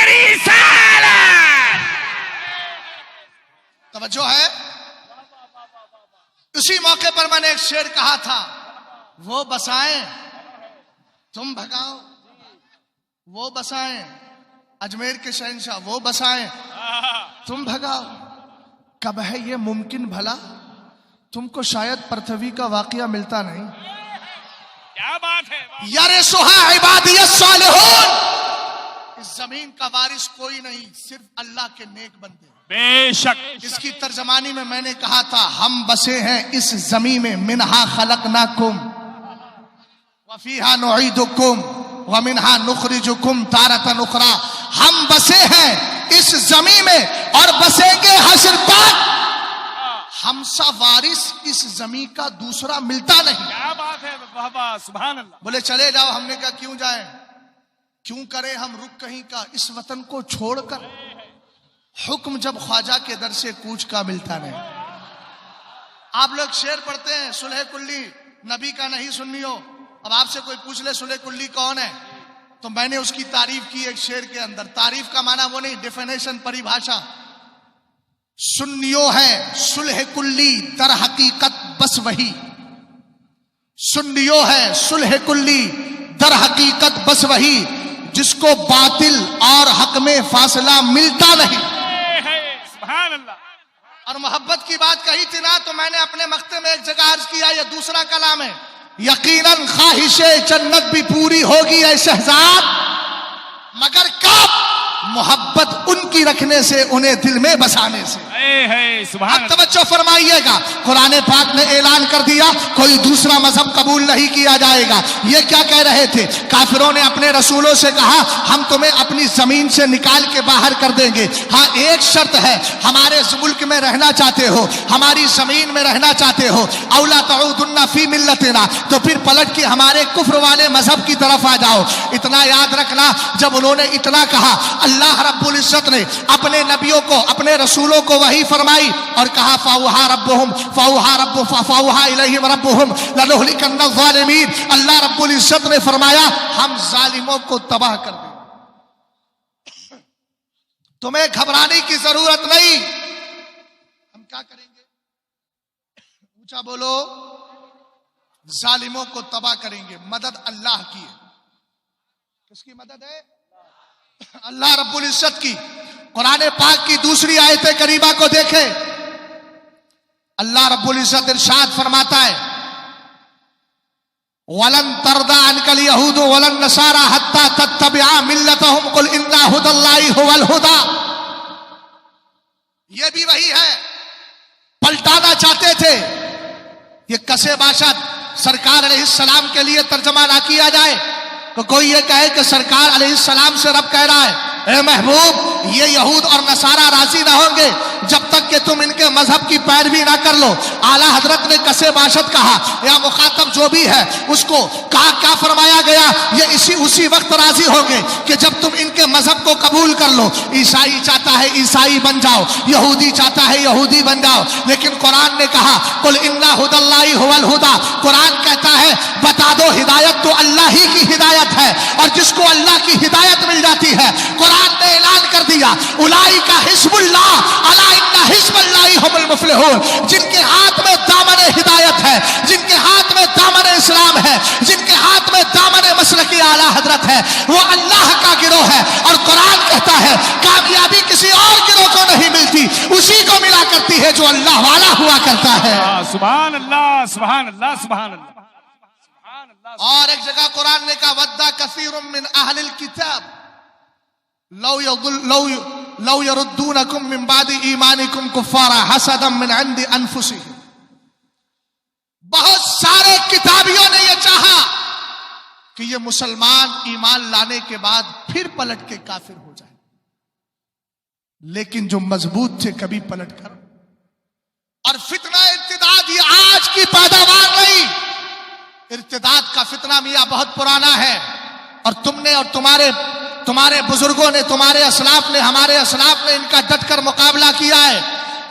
रिसालत। तवज्जो है। उसी मौके पर मैंने एक शेर कहा था, वो बसाएं तुम भगाओ, वो बसाएं अजमेर के शहंशाह, वो बसाएं तुम भगाओ। कब है ये मुमकिन भला, तुमको शायद पृथ्वी का वाकया मिलता नहीं। क्या बात है। यारे सुहा इबादियत सालिहून, इस जमीन का वारिस कोई नहीं, सिर्फ अल्लाह के नेक बंदे। बेशक। इसकी तर्जमानी में मैंने कहा था हम बसे हैं इस जमीन में, मिनहा खलकनाकुम वफीहा नुईदुकुम व मिनहा नुखरिजुकुम तारतन उखरा। हम बसे हैं इस जमीन में और बसेंगे हश्र तक। हमसा वारिस इस जमीन का दूसरा मिलता नहीं। क्या बात है, वाह वाह सुभान अल्लाह। बोले चले जाओ, हमने कहा क्यों जाएं, क्यों करें हम रुक कहीं का इस वतन को छोड़कर। हुक्म जब ख्वाजा के दर से कूच का मिलता नहीं। आप लोग शेर पढ़ते हैं सुलह कुल्ली नबी का नहीं सुन्नियो। अब आपसे कोई पूछ ले सुलह कुल्ली कौन है, तो मैंने उसकी तारीफ की एक शेर के अंदर। तारीफ का माना वो नहीं, डेफिनेशन परिभाषा। सुन्नियो है सुलह कुल्ली, दर हकीकत बस वही। सुन्नियो है सुलह कुल्ली, दर हकीकत बस वही, जिसको बातिल और हक में फासला मिलता नहीं। सुभान अल्लाह। और मोहब्बत की बात कही थी ना, तो मैंने अपने मक्ते में एक जगह अर्ज किया, यह दूसरा कलाम है। यकीनन ख्वाहिशे जन्नत भी पूरी होगी ऐ शहजाद, मगर कब? मोहब्बत उनकी रखने से, उन्हें दिल में बसाने से। अब तवज्जो फरमाइएगा, कुरान पाक ने ऐलान कर दिया कोई दूसरा मजहब कबूल नहीं किया जाएगा। ये क्या कह रहे थे काफिरों ने अपने रसूलों से कहा हम तुम्हें अपनी जमीन से निकाल के बाहर कर देंगे, हाँ एक शर्त है, हमारे मुल्क में रहना चाहते हो, हमारी जमीन में रहना चाहते हो, औला तऊदुन्ना फी मिल्लतिना, तो फिर पलट के हमारे कुफ्र वाले मजहब की तरफ आ जाओ। इतना याद रखना, जब उन्होंने इतना कहा, अल्लाह रब्बुल इज्जत ने अपने नबियों को, अपने रसूलों को वही फरमाई और कहा फ़ाऊहा इलैहिम रब्बुहुम लनुहलिकन्ना ज़ालिमीन। अल्लाह रब्बुल इज्जत ने फरमाया हम जालिमों को तबाह कर देंगे, तुम्हें घबराने की जरूरत नहीं। हम क्या करेंगे? ऊंचा बोलो। जालिमों को तबाह करेंगे। मदद अल्लाह की है। किसकी मदद है? अल्लाह रब्बुल इज्जत की। कुरान पाक की दूसरी आयत करीमा को देखे, अल्लाह रब्बुल इज्जत इरशाद फरमाता है वलन तरदा अनकल यहूद वलन नसारा हत्ता तत्तबिआ मिल्लतहुम कुल इन्ना हुदल्लाहि हुवल हुदा। ये भी वही है, पलटाना चाहते थे। ये कसे बाशा सरकार अलैहिस्सलाम के लिए तर्जमा ना किया जाए तो कोई ये कहे कि सरकार अलैहिस्सलाम से रब कह रहा है ए महबूब ये यहूद और नसारा राजी ना होंगे जब तक कि तुम इनके मजहब की पैरवी ना कर लो। आला हजरत ने कसे बाशत कहा या मुखातब जो भी है उसको कहा, क्या फरमाया गया? ये उसी वक्त राजी होंगे कि जब तुम इनके मजहब को कबूल कर लो। ईसाई चाहता है ईसाई बन जाओ, यहूदी चाहता है यहूदी बन जाओ, लेकिन कुरान ने कहा कुल इन्ना हुदल्लाहि हुवल हुदा। कुरान कहता है बता दो हिदायत तो अल्लाह ही की हिदायत है, और जिसको अल्लाह की हिदायत मिल जाती है कुरान ने ऐलान कर दिया उलाइका हिज़्बुल्लाह अला इन्ना हिज़्बल्लाहि हुमुल मुफ़्लिहून। जिनके हाथ में दामन हिदायत है, जिनके हाथ में दामन इस्लाम है, जिनके हाथ में दामन मसलकी आला हजरत है, वो अल्लाह का गिरोह है। और कुरान कहता है कामयाबी किसी और गिरोह को नहीं मिलती, उसी को मिला करती है जो अल्लाह वाला हुआ करता है। सुभान अल्लाह सुभान अल्लाह सुभान अल्लाह। और एक जगह कुरान ने कहा वद्दा कसीरुम मिन अहलिल किताब लौ यरुद्दूनकुम मिन बादि ईमानिकुम कुफ्फारा हसदम मिन इंदी अनफुसिहिम। बहुत सारे किताबियों ने यह चाहा कि ये मुसलमान ईमान लाने के बाद फिर पलट के काफिर हो जाए, लेकिन जो मजबूत थे कभी पलट कर। और फितना इर्तिदाद ये आज की पैदावार नहीं, इर्तिदाद का फितना मियां बहुत पुराना है। और तुमने और तुम्हारे बुजुर्गों ने, तुम्हारे असलाफ ने, हमारे असलाफ ने इनका डटकर मुकाबला किया है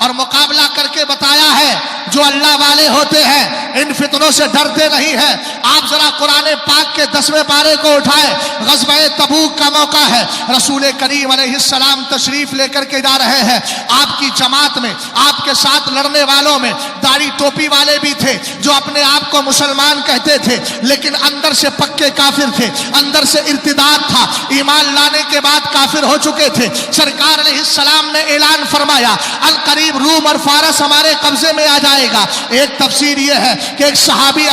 और मुकाबला करके बताया है जो अल्लाह वाले होते हैं इन फितनों से डरते नहीं है। आप जरा कुरान पाक के 10वें पारे को उठाए, ग़ज़वा तबूक का मौका है, रसूल करीम अलैहिस्सलाम तशरीफ लेकर के जा रहे हैं। आपकी जमात में, आपके साथ लड़ने वालों में दाढ़ी टोपी वाले भी थे जो अपने आप को मुसलमान कहते थे लेकिन अंदर से पक्के काफिर थे, अंदर से इर्तिदाद था, ईमान लाने के बाद काफिर हो चुके थे। सरकार अलैहिस्सलाम ने ऐलान फरमाया अल करीब रूम और फारस हमारे कब्जे में आ जाएगा। एक तफसीर यह है कि एक सहाबी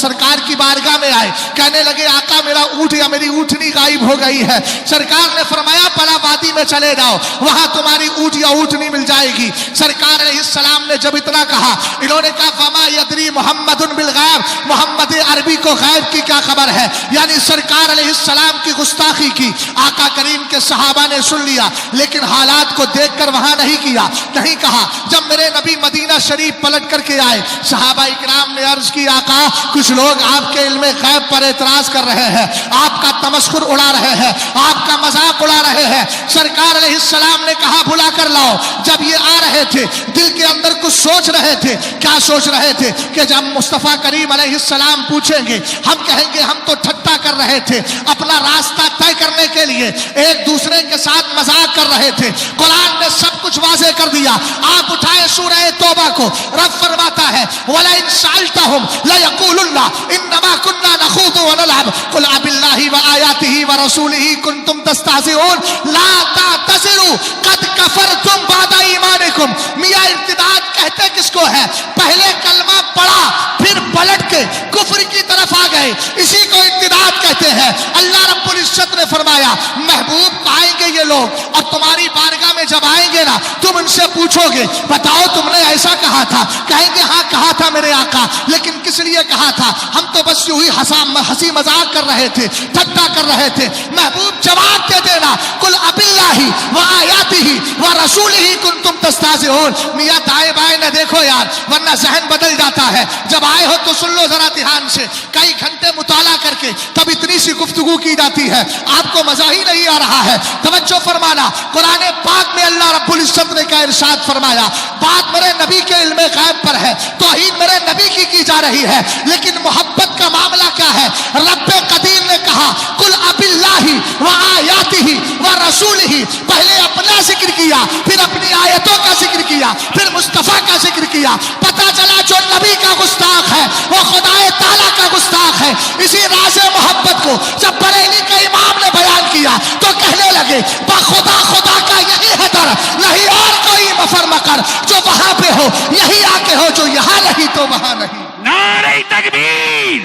सरकार की बारगाह में आए, कहने लगे आका मेरा ऊँट या मेरी ऊँटनी गायब हो गई है। सरकार ने फरमाया पला वादी में चले जाओ, वहां तुम्हारी ऊँट या ऊँटनी मिल जाएगी। सरकार अलैहिस्सलाम ने जब इतना कहा, इन्होंने कहा फमा यदरी मुहम्मदुन बिल गैब, मोहम्मद अरबी को गैब की क्या खबर है? यानी सरकार अलैहिस्सलाम की गुस्ताखी की आका करीम के सहाबा ने सुन लिया, लेकिन हालात को देखकर वहां नहीं किया, नहीं कहा। जब मेरे नबी मदीना शरीफ पलट करके आए, सहाबा इकराम ने अर्ज की आका कुछ लोग आपके इल्मे गैब पर एतराज कर रहे हैं, आपका तमस्खुर उड़ा रहे हैं, आपका मजाक उड़ा रहे हैं। सरकार अलैहिस्सलाम ने कहा बुला कर लाओ। जब ये आ रहे थे दिल के अंदर कुछ सोच रहे थे। क्या सोच रहे थे कि जब मुस्तफा करीम अलैहिस्सलाम पूछेंगे हम कहेंगे हम तो ठट्टा कर रहे थे, अपना रास्ता तय करने के लिए एक दूसरे के साथ मजाक कर रहे थे। कुरान ने सब कुछ वाज़ेह कर दिया। आप उठाए सूरह तौबा को, रब फरमाता है वला इन सअल्तहुम ला यक़ूलुन्ना इन्नमा कुन्ना नख़ूदु व नलअब कुल अबिल्लाहि व आयातिहि व रसूलिहि कुंतुम तस्तहज़िऊन ला तातज़िरू क़द कफ़रतुम बअद ईमानिकुम। मियां इर्तिदाद कहते किसको है? पहले कलमा पढ़ा फिर पलट के कुफ्र की तरफ आ गए, इसी को इर्तिदाद कहते हैं। अल्लाह रब्बुल इज्जत ने फरमाया महबूब आएंगे ये लोग और तुम्हारी बारगाह में जब आएंगे ना तुम उनसे पूछोगे बताओ तुमने ऐसा कहा था, कहेंगे हाँ कहा था मेरे आका, लेकिन किस लिए कहा था? हम तो बस यूं ही हंसी मजाक कर रहे थे, ठट्टा कर रहे थे। महबूब जवाब दे देना कुल अबिल्लाहि व आयातिहि व रसूलिहि कुंतुम तस्तहज़िऊन। मियां दाएं बाएं न देखो यार, वरना जहन बदल जाता है। जब आए हो तो सुन लो जरा ध्यान से, कई घंटे मुताला करके तब इतनी सी गुफ्तगू गुफ्तगू की जाती है, आपको मजा ही नहीं आ रहा है। तवज्जो फरमाना, कुरान पाक में अल्लाह रब्बुल इज्जत ने क्या इरशाद फरमाया, बात मेरे नबी के इल्मे गैब पर है, तौहीद मेरे नबी की जा रही है, लेकिन मोहब्बत का मामला क्या है। रब्बे कदीर ने कहा कुल अबिल्लाहि व आयातिही व रसूलिही, पहले अपना जिक्र किया, फिर अपनी आयतों का जिक्र किया, फिर मुस्तफा का जिक्र किया। पता चला जो नबी का गुस्ताख है वो खुदाए ताला का गुस्ताख है। इसी राज़े मोहब्बत को जब बरेली के इमाम ने बयान किया तो कहने लगे खुदा खुदा का यही है दर, नहीं और कोई मफर मकर, जो वहां पे हो यही आके हो, जो यहां नहीं तो वहां नहीं। नारे तकबीर,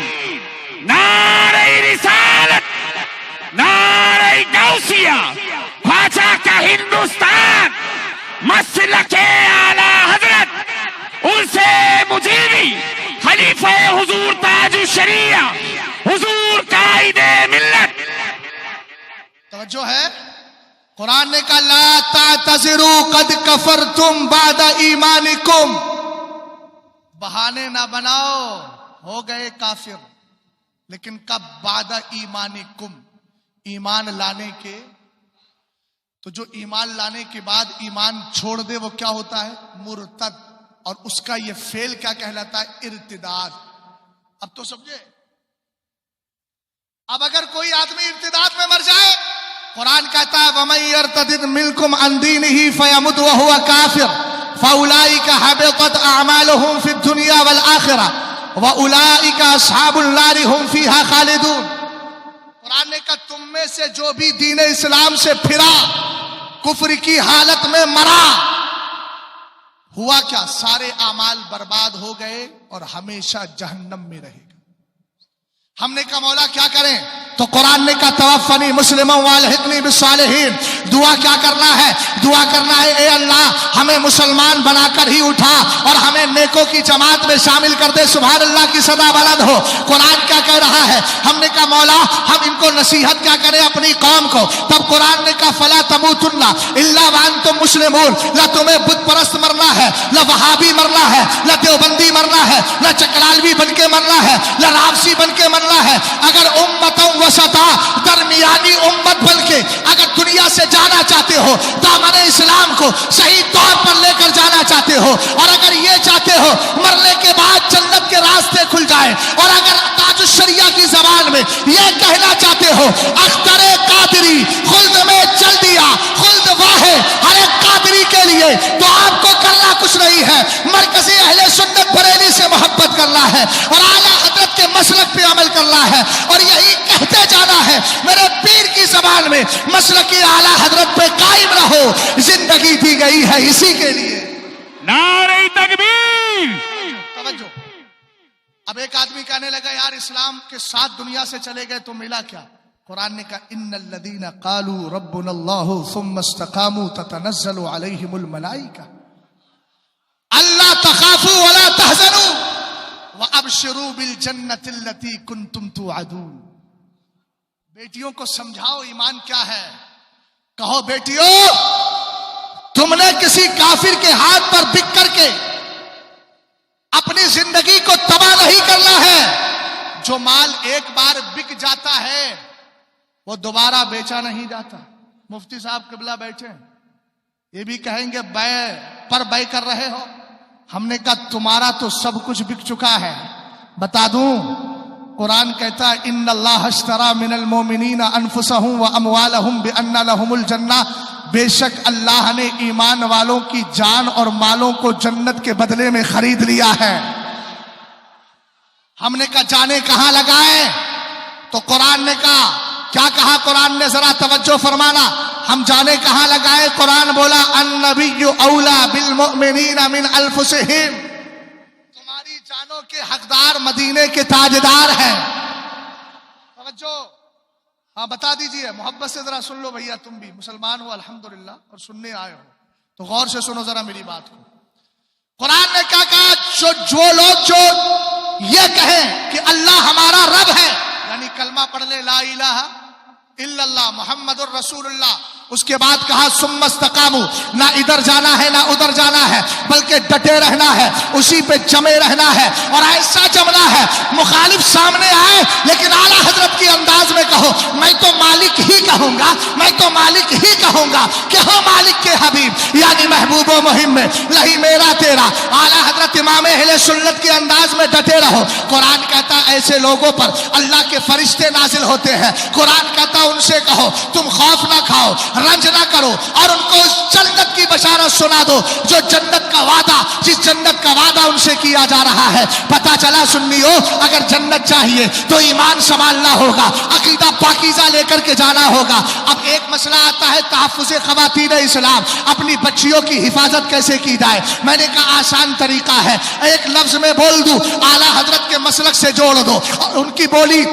नारे रिसालत, नारे गौसिया, ख्वाजा का हिंदुस्तान, मसलके आला हजरत उनसे मुजीबी, खलीफे हुजूर ताजु शरिया, हुजूर कायदे मिल्लत। तवज्जो है, कुरान ने कहा ला तातज़िरू कद कफरतुम बादा ईमानिकुम, बहाने ना बनाओ, हो गए काफिर, लेकिन कब, बादा ईमानिकुम, ईमान लाने के। तो जो ईमान लाने के बाद ईमान छोड़ दे वो क्या होता है, मुर्तद, और उसका ये फेल क्या कहलाता है, इर्तिदाद। अब तो समझे, अब अगर कोई आदमी इर्तिदाद में मर जाए, कुरान कहता है वमन यर्तदिद मिनकुम अन दीनिही फयमुत व हुवा काफिर फउलाइका हबितत अअमालुहुम फिद दुनिया वल आखिरह व उलाइका अस्हाबुन नार हुम फीहा खालिदून। कुरान ने कहा तुम में से जो भी दीन इस्लाम से फिरा, कुफ्र की हालत में मरा, हुआ क्या, सारे आमाल बर्बाद हो गए और हमेशा जहन्नम में रहेगा। हमने कहा मौला क्या करें, तो कुरान ने कहा तवफ़नी मुस्लिमों वालहिक़नी बिस्सालिहीन, दुआ क्या करना है, दुआ करना है ए अल्लाह हमें मुसलमान बनाकर ही उठा और हमें नेकों की जमात में शामिल कर दे, सुभान अल्लाह की सदा बुलंद हो। कुरान क्या कह रहा है, हमने कहा मौला हम इनको नसीहत क्या करें अपनी कौम को, तब कुरान ने कहा फला तमूतुन्ना इल्ला व अंतुम मुस्लिमून, न तुम्हें बुत परस्त मरना है, न वहाबी मरना है, न देवबंदी मरना है, न चकलालवी बनके मरना है, न रावसी बनके मरना है। अगर उम्मतों वसता, दरमियानी उम्मत बनके अगर दुनिया से जाना चाहते हो, दामन इस्लाम को सही तौर पर लेकर जाना चाहते हो, और अगर ये चाहते हो मरने के बाद जन्नत के रास्ते खुल जाए, और अगर ताजुश शरिया की जबान में ये कहना चाहते हो अख्तरे कादरी खुल्द में चल दिया, खुल्द वाहे हर एक कादरी के लिए, तो आपको करना कुछ नहीं है, मरकजी अहले सुन्नत बरेली से मोहब्बत करना है और आला हजरत के मसलक पे अमल करना है, और यही कहते जाना है मेरे पीर की जबान में, मसलकी आला हजरत पे कायम रहो, जिंदगी दी गई है इसी के लिए। नारे तकबीर। तवज्जो, अब एक आदमी कहने लगा यार इस्लाम के साथ दुनिया से चले गए तो मिला क्या, कुरान ने कहा इन्नल्लज़ीना क़ालू रब्बुनल्लाहु सुम्मा इस्तक़ामू ततनज़्ज़लु अलैहिमुल मलाइका अल्ला तख़ाफू वला तहज़नू व अबशिरू बिल जन्नतिल्लती कुंतुम तुअदून। बेटियों को समझाओ ईमान क्या है, कहो बेटियों तुमने किसी काफिर के हाथ पर बिक करके अपनी जिंदगी को तबाह नहीं करना है। जो माल एक बार बिक जाता है वो दोबारा बेचा नहीं जाता। मुफ्ती साहब किबला बैठे, ये भी कहेंगे बै कर रहे हो। हमने कहा तुम्हारा तो सब कुछ बिक चुका है। बता दूं, कुरान कहता है इन्नल्लाह अश्तरा मिनल मोमिनीना अनफुसहुम व अमवालहुम बिअन्ना लहुमुल जन्नह, बेशक अल्लाह ने ईमान वालों की जान और मालों को जन्नत के बदले में खरीद लिया है। हमने कहा जाने कहां लगाए, तो कुरान ने कहा, क्या कहा कुरान ने, जरा तवज्जो फरमाना, हम जाने कहां लगाए। कुरान बोला अन्नबिय्यु औला बिल मुमिनीना मिन अनफुसिहिम, तुम्हारी जानों के हकदार मदीने के ताजदार हैं। तवज्जो, हाँ बता दीजिए, मोहब्बत से जरा सुन लो भैया, तुम भी मुसलमान हो अल्हम्दुलिल्लाह और सुनने आए हो तो गौर से सुनो जरा मेरी बात को। कुरान ने क्या कहा, जो लोग जो ये कहें कि अल्लाह हमारा रब है, यानी कलमा पढ़ ले ला इलाहा इल्लल्लाह मुहम्मदुर रसूलुल्लाह, उसके बाद कहा सुम्मस्तकामू, ना इधर जाना है ना उधर जाना है, बल्कि डटे रहना है, उसी पे जमे रहना है, और ऐसा जमना है मुखालिफ सामने आए लेकिन आला हजरत की अंदाज में कहो कहो, मैं तो मालिक ही कहूंगा, मैं तो मालिक ही कहूंगा कि हो मालिक के हबीब, यानी महबूबो मुहिम में लही मेरा तेरा। आला हजरत इमाम अहले सुन्नत के अंदाज में डटे रहो। कुरान कहता ऐसे लोगों पर अल्लाह के फरिश्ते नाजिल होते हैं। कुरान कहता उनसे कहो तुम खौफ ना खाओ, रंज ना करो, और उनको उस जन्नत की बशारत सुना दो जो जन्नत का वादा, जिस जन्नत का वादा उनसे किया जा रहा है। पता चला सुन्नियो, अगर जन्नत चाहिए तो ईमान संभालना होगा, अकीदा पाकीज़ा लेकर के जाना होगा। अब एक मसला आता है तहफ़्फ़ुज़े ख़वातीन इस्लाम, अपनी बच्चियों की हिफाजत कैसे की जाए। मैंने कहा आसान तरीका है, एक लफ्ज में बोल दूं, आला हजरत के मसलक से जोड़ दो और उनकी बोली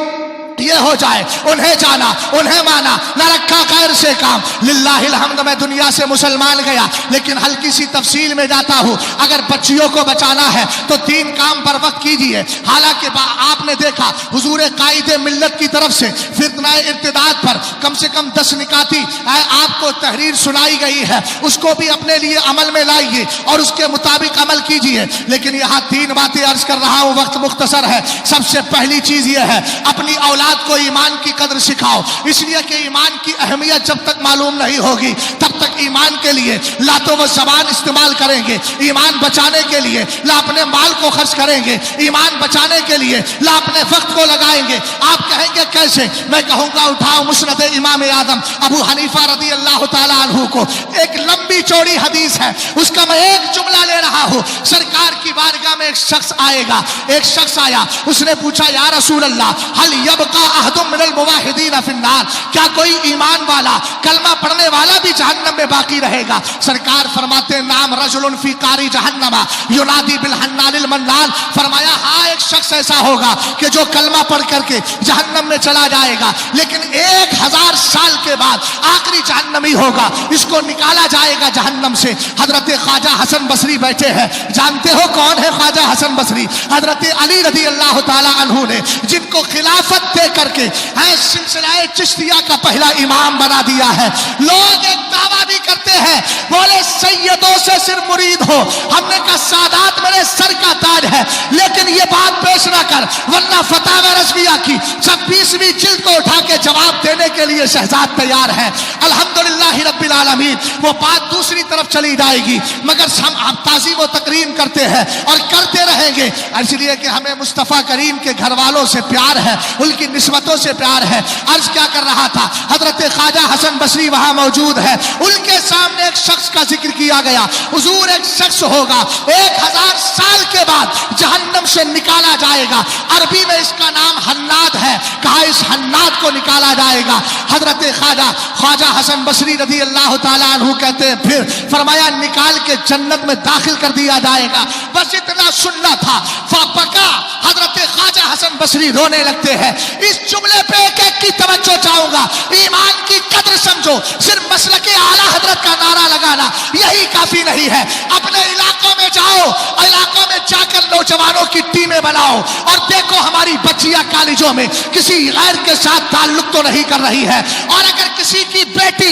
ये हो जाए, उन्हें जाना, उन्हें माना, न रखा खैर से काम। लिल्लाहिल हम्द, मैं दुनिया से मुसलमान गया, लेकिन हल्की सी तफसील में जाता हूँ। अगर बच्चियों को बचाना है तो 3 काम पर वक्त कीजिए। हालांकि आपने देखा हुजूर कायदे मिल्लत की तरफ से फितना इर्तिदाद पर कम से कम 10 निकाती आपको तहरीर सुनाई गई है, उसको भी अपने लिए अमल में लाइए और उसके मुताबिक अमल कीजिए। लेकिन यहाँ 3 बातें अर्ज कर रहा हूँ, वक्त मुख्तसर है। सबसे पहली चीज यह है, अपनी औलाद को ईमान की कदर सिखाओ, इसलिए कि ईमान की अहमियत जब तक मालूम नहीं होगी तब तक ईमान के लिए ला तो वो ज़बान इस्तेमाल करेंगे, ईमान बचाने के लिए ला अपने माल को खर्च करेंगे, ईमान बचाने के लिए ला अपने वक्त को लगाएंगे। आप कहेंगे कैसे? मैं कहूंगा उठाओ मुस्नद इमाम आदम अबू हनीफा रदी अल्लाह ताला अन्हु को, एक लंबी चौड़ी हदीस है, उसका मैं एक जुमला ले रहा हूं। सरकार की बारगाह में एक शख्स आएगा, एक शख्स आया, उसने पूछा या रसूल अल्लाह हल यबका अहदुम मिनल मुवाहिदीन फिन्नार, क्या कोई ईमान वाला कलमा पढ़ने वाला भी जहन्नम में बाकी रहेगा? सरकार फरमाते नाम रजुलुन फी कारी जहन्नमा युनादी बिल हन्नानिल मन्नान, फरमाया हाँ एक शख्स ऐसा होगा कि जो कलमा पढ़ करके जहन्नम में चला जाएगा, लेकिन 1000 साल के बाद आखिरी जहन्नमी होगा, इसको निकाला जाएगा जहन्नम से। हजरत ख्वाजा हसन बसरी बैठे हैं, जानते हो कौन है ख्वाजा हसन बसरी? हजरत अली रदी अल्लाह ताला अन्हु ने जिनको खिलाफत दे करके सिलसिला चिश्तिया का पहला इमाम बना दिया है। लोग एक दावा भी करते हैं, बोले सैयदों से सिर मुरीद हो, हमने कहा सादात मेरे सर का ताज है, लेकिन ये बात पेश ना कर वरना फतावा रज़विया की 26वीं जिल्द को उठा के जवाब देने के लिए शहजाद तैयार है। अल्हम्दुलिल्लाह रब्बिल आलमीन, वो बात दूसरी तरफ चली जाएगी, मगर हम ताज़ीम व तकरीम करते हैं और करते रहेंगे, इसलिए कि हमें मुस्तफ़ा करीम के घर वालों से प्यार है, उनकी निस्बतों से प्यार है। अर्ज क्या कर रहा था, हजरत ख्वाजा हसन बसरी वहां मौजूद है, उनके सामने एक शख्स का जिक्र किया गया। हुजूर एक शख्स होगा 1000 साल के बाद जहन्नम से निकाला जाएगा, अरबी में इसका नाम हन्नाद है, कहा इस हन्नाद को निकाला जाएगा। हजरत ख्वाजा हसन बसरी रज़ी अल्लाह ताला अन्हु कहते हैं फिर फरमाया निकाल के जन्नत में दाखिल कर दिया जाएगा। बस इतना सुनना था, फापका हजरत ख्वाजा हसन बसरी रोने लगते हैं। इस जुमले पे एक एक की तवज्जो चाहूंगा, ईमान की कदर समझो, सिर्फ मसलके आला हजरत का नारा लगाना यही काफी नहीं है। अपने इलाकों में जाओ, इलाकों में जाकर नौजवानों की टीमें बनाओ और देखो हमारी बच्चियां कॉलेजों में किसी गैर के साथ ताल्लुक तो नहीं कर रही है, और अगर किसी की बेटी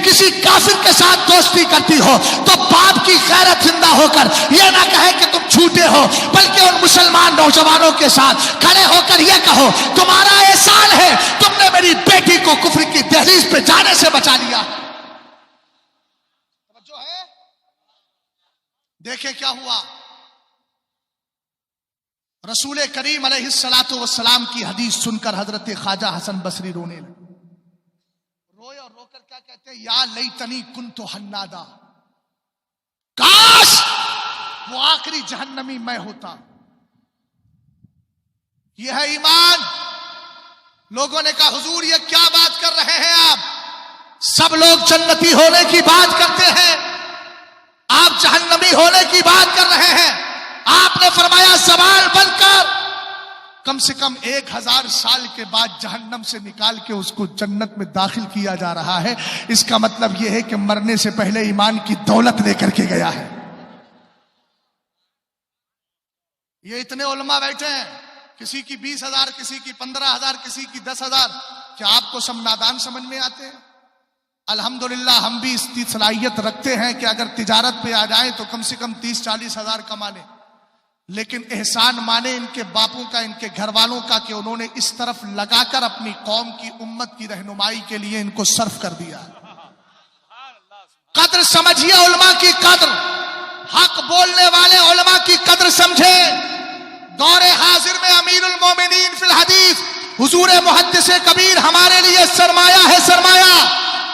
किसी काफिर के साथ दोस्ती करती हो तो बाप की गैरत जिंदा होकर यह ना कहे कि तुम झूठे हो, बल्कि उन मुसलमान नौजवानों के साथ खड़े होकर यह कहो तुम्हारा एहसान है, तुमने मेरी बेटी को कुफ्र की दहलीज पे जाने से बचा लिया। जो है देखे क्या हुआ, रसूल करीम अलैहिस्सलातु वस्सलाम की हदीस सुनकर हजरत ख्वाजा हसन बसरी रोने लगे। रोए और रोकर क्या कहते हैं, या लैतनी कुन्तु हन्नादा, काश वो आखिरी जहन्नमी मैं होता। यह है ईमान। लोगों ने कहा हुजूर ये क्या बात कर रहे हैं आप, सब लोग जन्नती होने की बात करते हैं, आप जहन्नमी होने की बात कर रहे हैं। आपने फरमाया सवाल बनकर कम से कम 1000 साल के बाद जहन्नम से निकाल के उसको जन्नत में दाखिल किया जा रहा है। इसका मतलब यह है कि मरने से पहले ईमान की दौलत लेकर के गया है। ये इतने उलमा बैठे हैं, किसी की 20,000, किसी की 15,000, किसी की 10,000, क्या आपको सब नादान समझ में आते हैं? अल्हम्दुलिल्लाह हम भी इसकी सलाहियत रखते हैं कि अगर तिजारत पे आ जाए तो कम से कम 30-40 हजार कमा लें, लेकिन एहसान माने इनके बापों का, इनके घर वालों का कि उन्होंने इस तरफ लगाकर अपनी कौम की उम्मत की रहनुमाई के लिए इनको सर्फ कर दिया। कद्र समझिए उलमा की कद्र, हक बोलने वाले उलमा की कद्र समझे। दौरे हाजिर में अमीरुल मोमिनीन फिल हदीस हुजूर मुहद्दिस कबीर हमारे लिए सरमाया है, सरमाया।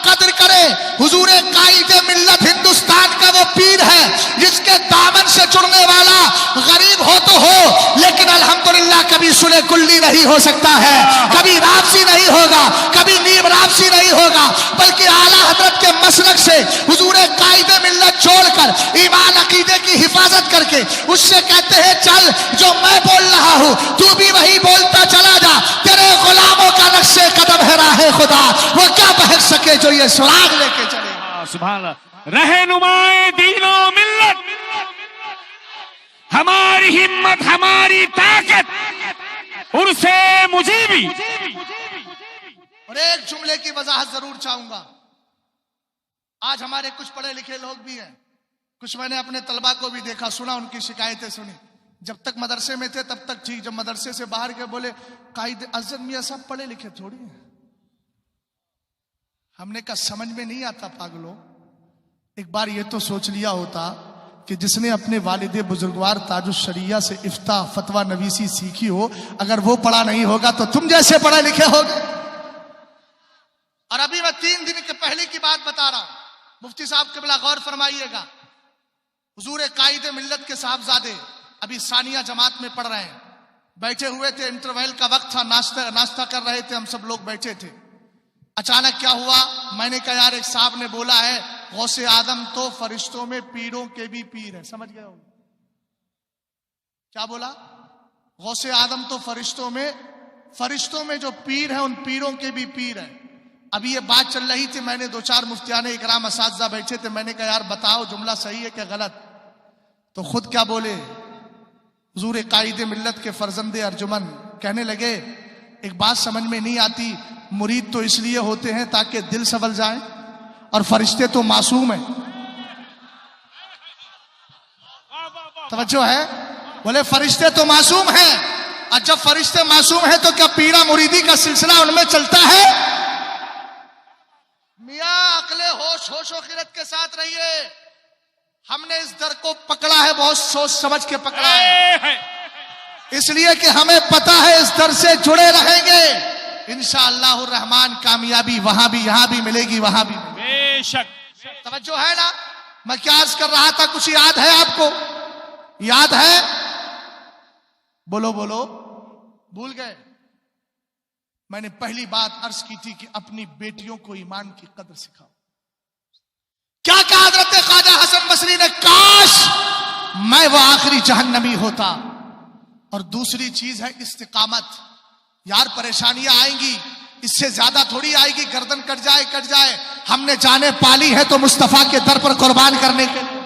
कद्र करे हुजूर कायदे मिल्लत हिंदुस्तान का वो पीर है जिसके दामन से जुड़ने वाला गरीब हो तो हो, लेकिन अल्हम्दुलिल्लाह कभी सुले कुल्ली नहीं हो सकता है, कभी राबसी नहीं होगा, कभी नीम राबसी नहीं होगा, बल्कि आला हजरत के मसलक से हुजूर कायदे मिल्लत जोड़कर ईमान अकीदे की हिफाजत करके उससे कहते हैं चल जो मैं बोल रहा हूं तू भी वही बोलता चला जा, तेरे गुलामों का नक्शे कदम है राहे खुदा, वो क्या बहक सके जो ये सुराग लेके चले। सुभान अल्लाह। रहनुमाए दीनो मिल्लत, हमारी हिम्मत, हमारी ताकत, उर्से मुजीबी। और एक जुमले की वजाहत जरूर चाहूंगा। आज हमारे कुछ पढ़े लिखे लोग भी हैं, कुछ मैंने अपने तलबा को भी देखा, सुना, उनकी शिकायतें सुनी। जब तक मदरसे में थे तब तक ठीक, जब मदरसे से बाहर गए बोले कायदे अज़्ज़र मियां साहब पढ़े लिखे थोड़ी हैं। हमने कहा समझ में नहीं आता पागलों, एक बार ये तो सोच लिया होता कि जिसने अपने वालिदे बुजुर्गवार ताजुश शरिया से इफ्ता फतवा नवीसी सीखी हो, अगर वो पढ़ा नहीं होगा तो तुम जैसे पढ़े लिखे होगे। और अभी मैं 3 दिन के पहले की बात बता रहा हूं, मुफ्ती साहब क़िबला गौर फरमाइएगा। हुजूर कायदे मिल्लत के साहबजादे अभी सानिया जमात में पढ़ रहे हैं, बैठे हुए थे, इंटरवल का वक्त था, नाश्ता कर रहे थे, हम सब लोग बैठे थे। अचानक क्या हुआ, मैंने कहा यार एक साहब ने बोला है गौसे आदम तो फरिश्तों में पीरों के भी पीर है, समझ गए हो क्या बोला? गौसे आदम तो फरिश्तों में जो पीर है उन पीरों के भी पीर है। अभी ये बात चल रही थी, मैंने 2-4 मुफ्तियाने इकराम असातिज़ा बैठे थे, मैंने कहा यार बताओ जुमला सही है क्या गलत? तो खुद क्या बोले, हुजूर कायदे मिल्लत के फर्जंदे अर्जुमन कहने लगे एक बात समझ में नहीं आती, मुरीद तो इसलिए होते हैं ताकि दिल संभल जाए, और फरिश्ते तो मासूम हैं। तवज्जो है? बोले फरिश्ते तो मासूम हैं, और जब फरिश्ते मासूम हैं तो क्या पीरा मुरीदी का सिलसिला उनमें चलता है? मियां अक्ले होश होशो खिरत के साथ रहिए। हमने इस दर को पकड़ा है, बहुत सोच समझ के पकड़ा है, इसलिए कि हमें पता है इस दर से जुड़े रहेंगे इंशाअल्लाह रहमान। कामयाबी वहां भी यहां भी मिलेगी, वहां भी बेशक। तवज्जो है ना? मैं क्या अर्ज कर रहा था, कुछ याद है आपको? याद है? बोलो बोलो, भूल गए? मैंने पहली बात अर्ज की थी कि अपनी बेटियों को ईमान की कदर सिखाओ। क्या कहा हजरत ख्वाजा हसन बसरी ने, काश मैं वो आखिरी जहन्नमी होता। और दूसरी चीज है इस्तिकामत। यार परेशानियां आएंगी, इससे ज्यादा थोड़ी आएगी, गर्दन कट जाए। हमने जाने पाली है तो मुस्तफा के दर पर कुर्बान करने के लिए।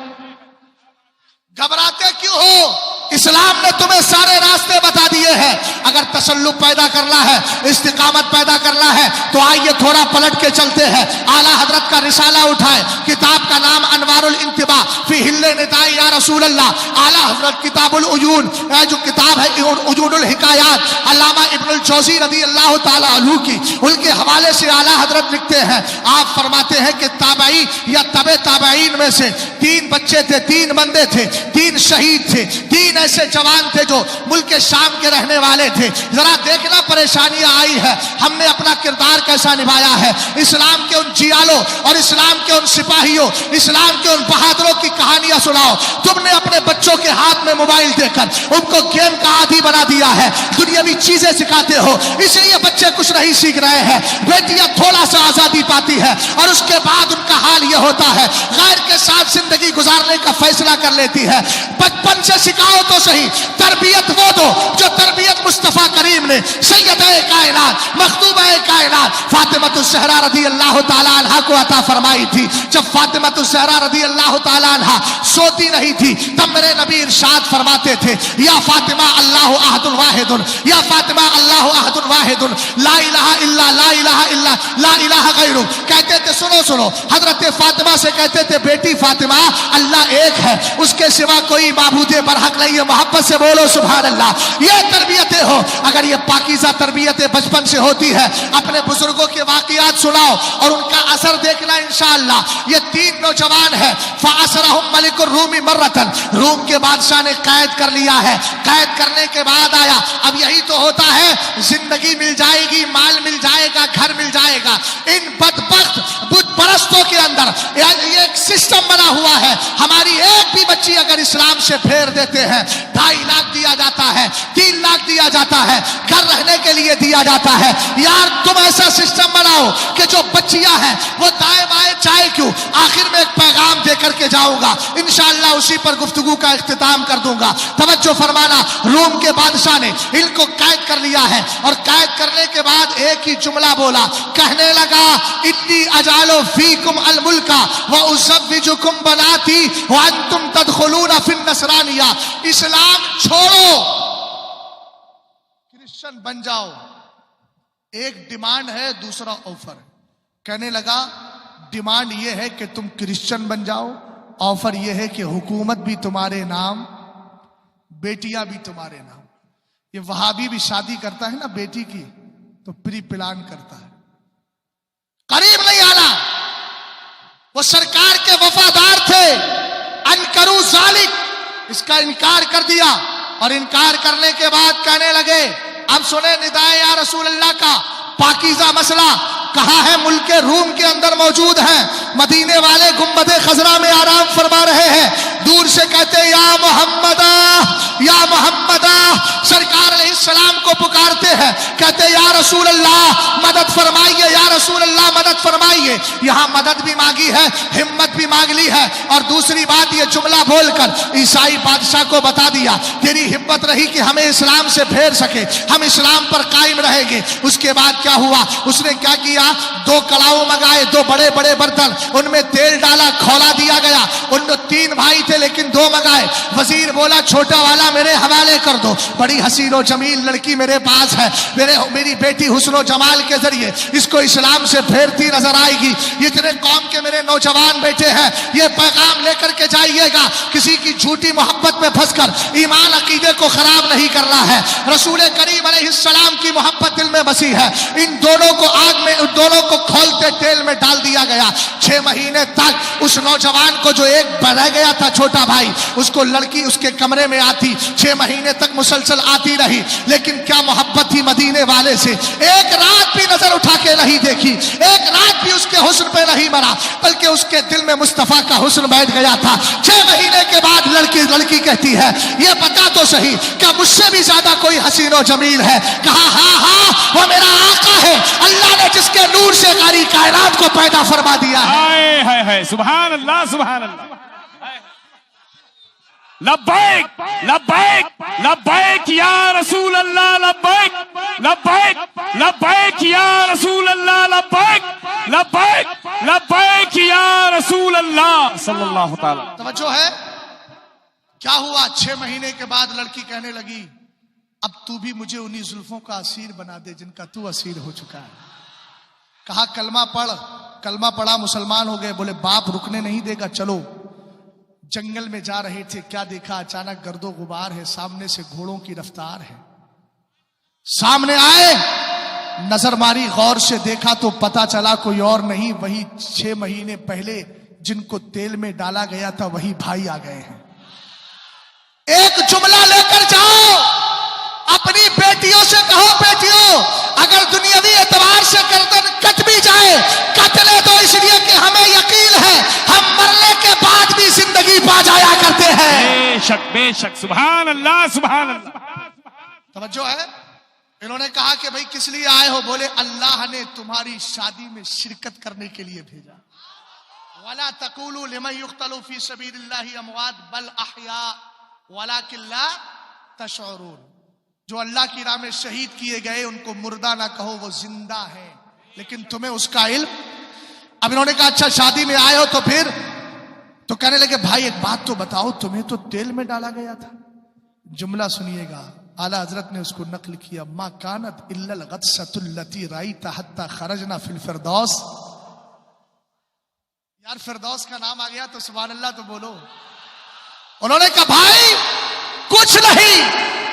घबराते क्यों हो? इस्लाम ने तुम्हें सारे रास्ते बता दिए हैं। अगर तसल्लुब पैदा करना है, इस्तिकामत पैदा करना है, तो आइए थोड़ा पलट के चलते हैं। आला हजरत का रिसाला उठाए, किताब का नाम अनवारुल इंतिबा फी हिल्ले निदाई या रसूल अल्लाह। आला हजरत किताबुल उजून, जो किताब है उजूनुल हिकायात, अल्लामा इब्नुल जौज़ी रज़ी अल्लाह ताला अन्हु की, उनके हवाले से आला हजरत लिखते हैं, आप फरमाते हैं कि ताबई या तबे ताबईन में से 3 बच्चे थे, 3 बंदे थे, 3 शहीद थे, 3 ऐसे जवान थे जो मुल्क शाम के रहने वाले थे। जरा देखना परेशानियां आई है, हमने अपना किरदार कैसा निभाया है। इस्लाम के उन जियालों और इस्लाम के उन सिपाहियों, इस्लाम के उन बहादुरों की कहानियां सुनाओ। तुमने अपने बच्चों के हाथ में मोबाइल देकर उनको गेम का आदी बना दिया है, दुनियावी चीजें सिखाते हो, इसलिए बच्चे कुछ नहीं सीख रहे हैं। बेटियां थोड़ा सा आजादी पाती है और उसके बाद उनका हाल यह होता है, गैर के साथ जिंदगी गुजारने का फैसला कर लेती है। बचपन से सिखाओ तो सही, तरबियत वो दो जो तरबियत मुस्तफा करीम ने, सैयद-ए-कायनात कायनात मखदूबा कायनात फातिमातुज़ ज़हरा रज़ी अल्लाह ताला अन्हा को अता फरमाई थी। जब फातिमातुज़ ज़हरा रज़ी अल्लाह ताला अन्हा सोती नहीं थी तब मेरे नबी इरशाद फरमाते थे, या फातिमा अल्लाहु अहदुन वाहिदुन, या फातिमा अल्लाहु अहदुन वाहिदुन, ला इलाहा इल्ला ला इलाहा इल्ला ला इलाहा गैरु। कहते थे सुनो सुनो, हजरत फातिमा से कहते थे बेटी फातिमा अल्लाह एक है, उसके सिवा कोई माबूद बरहक नहीं है। मोहब्बत से बोलो सुभान अल्लाह। ये तरबियतें हो, अगर ये पाकीज़ा तरबियतें बचपन से होती है, अपने बुजुर्गों के वाक़ियात सुनाओ और उनका असर देखना इंशाअल्लाह। ये तीन नौजवान है, फ़असरहुम मलिकुर रूमी मर्रतन, रूम के बादशाह ने कैद कर लिया है। कैद करने के बाद आया, अब यही तो होता है, जिंदगी मिल जाएगी, माल मिल जाएगा, घर मिल जाएगा। इन बदबख्त बुत परस्तों के अंदर ये एक सिस्टम बना हुआ है, हमारी एक भी बच्ची अगर इस्लाम से फेर देते हैं 2.5 लाख दिया जाता है, 3 लाख दिया जाता है, घर रहने के लिए दिया जाता है। यार तुम ऐसा सिस्टम बनाओ कि जो बच्चियां हैं वो दाएं बाएं चाहे क्यों, आखिर में एक पैगाम दे करके जाऊंगा इंशाअल्लाह, उसी पर गुफ्तगू का इख्तिताम कर दूंगा। तवज्जो फरमाना, रोम के बादशाह ने इनको कैद कर लिया है और कैद करने के बाद एक ही जुमला बोला, कहने लगा इन्नी अजालो फीकुम अल मुल्का व उज़व्विजुकुम बनाती व अंतुम तदखुलूना फिन नसरानिया। इस्लाम छोड़ो, क्रिश्चियन बन जाओ। एक डिमांड है, दूसरा ऑफर। कहने लगा डिमांड यह है कि तुम क्रिश्चियन बन जाओ, ऑफर यह है कि हुकूमत भी तुम्हारे नाम, बेटियां भी तुम्हारे नाम। ये वहाबी भी शादी करता है ना बेटी की तो प्री प्लान करता है, करीब नहीं आना। वो सरकार के वफादार थे, अनकरू जालिक, इसका इनकार कर दिया और इनकार करने के बाद कहने लगे, अब सुने निदाए या रसूल अल्लाह का पाकीज़ा मसला। कहा है मुल्क रूम के अंदर मौजूद है, मदीने वाले गुंबदे खजरा में आराम फरमा रहे हैं। दूर से कहते या मोहम्मदा, या मोहम्मदा, सरकार अलैहिस्सलाम को पुकारते हैं, कहते या रसूल अल्लाह मदद फरमाइए, या रसूल अल्लाह मदद फरमाइए। यहां मदद भी मांगी है, हिम्मत भी मांग ली है, और दूसरी बात ये जुमला बोलकर ईसाई बादशाह को बता दिया, तेरी हिम्मत रही कि हमें इस्लाम से फेर सके, हम इस्लाम पर कायम रहेंगे। उसके बाद क्या हुआ, उसने क्या किया, 2 कड़ाऊ मंगाए, 2 बड़े बड़े बर्तन, उनमें तेल डाला, खौला दिया गया। उनमें 3 भाई थे लेकिन 2 मंगाए। वजीर बोला छोटा वाला मेरे हवाले कर दो, बड़ी हसीनो जमील लड़की मेरे पास है, मेरी बेटी हुस्नो जमाल के जरिए इसको इस्लाम से फेरती नजर आएगी। इतने कौम के मेरे नौजवान बेटे हैं, ये पैगाम लेकर के जाइएगा, किसी की झूठी मोहब्बत में फंसकर ईमान अकीदे को खराब नहीं करना है। रसूल करीम अलैहिस्सलाम की मोहब्बत दिल में बसी है। इन दोनों को आग में, उन दोनों को खोलते तेल में डाल दिया गया। 6 महीने तक उस नौजवान को, जो एक रह गया था छोटा भाई, उसको लड़की उसके कमरे में आती, 6 महीने तक मुसलसल आती रही। लेकिन क्या मोहब्बत थी मदीने वाले से, एक रात भी नजर उठा के नहीं देखी, एक रात भी उसके हुस्न पे नहीं मरा, बल्कि उसके दिल में मुस्तफा का हुस्न बैठ गया था। 6 महीने के बाद लड़की कहती है, ये बता तो सही क्या मुझसे भी ज्यादा कोई हसीनो जमील है? कहा हाँ हाँ, वो मेरा आका है, अल्लाह ने जिसके नूर से सारी कायनात को पैदा फरमा दिया है। सुभान अल्लाह, सुभान अल्लाह। लब्बैक लब्बैक लब्बैक या रसूल अल्लाह, लब्बैक लब्बैक लब्बैक या रसूल अल्लाह, लब्बैक लब्बैक लब्बैक या रसूल अल्लाह सल्लल्लाहु ताला। तवज्जो है, क्या हुआ? 6 महीने के बाद लड़की कहने लगी, अब तू भी मुझे उन्हीं जुल्फों का असीर बना दे जिनका तू असीर हो चुका है। कहा कलमा पढ़, कलमा पढ़ा, मुसलमान हो गए। बोले बाप रुकने नहीं देगा, चलो। जंगल में जा रहे थे, क्या देखा, अचानक गर्दो गुबार है, सामने से घोड़ों की रफ्तार है। सामने आए, नजर मारी, गौर से देखा तो पता चला कोई और नहीं, वही 6 महीने पहले जिनको तेल में डाला गया था वही भाई आ गए हैं। एक जुमला लेकर जाओ, अपनी बेटियों से कहो, बेटियों अगर दुनियावी एतबार से गर्दन कट भी जाए, कट ले दो, इसलिए कि हमें यकीन है हम मरने के बाद भी जिंदगी पा जाया करते हैं। बेशक बेशक, सुभान अल्लाह, सुभान अल्लाह। तवज्जो है, इन्होंने कहा कि भाई किस लिए आए हो? बोले अल्लाह ने तुम्हारी शादी में शिरकत करने के लिए भेजा। वला तक़ूलू लिमन युक़्तलू फी सबीलिल्लाहि अमवात बल अहया वलाकिन ला तशऊरून। जो अल्लाह की राह में शहीद किए गए उनको मुर्दा ना कहो, वो जिंदा है, लेकिन तुम्हें उसका इल्म। अब इन्होंने कहा अच्छा शादी में आए हो तो फिर, तो कहने लगे भाई एक बात तो बताओ, तुम्हें तो तेल में डाला गया था। जुमला सुनिएगा, आला हजरत ने उसको नकल किया, मा कानत इल्लल गत्सतुल्लती राईता हत्ता खरजना फिल फिरदौस। यार फिरदौस का नाम आ गया तो सुभान अल्लाह तो बोलो। उन्होंने कहा भाई कुछ नहीं,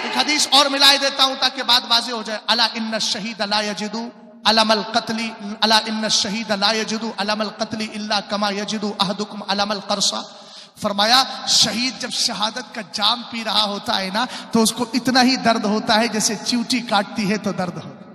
एक हदीस और मिलाई देता हूं ताकि बात वाज़ेह हो जाए। अला इन्ना शहीद ला यजिदु अलमल कत्ली, अला इन्ना शहीद ला यजिदु अलमल कत्ली इल्ला कमा यजिदु अहदुकुम अलमल करसा। फरमाया शहीद जब शहादत का जाम पी रहा होता है ना, तो उसको इतना ही दर्द होता है जैसे चींटी काटती है तो दर्द होता है।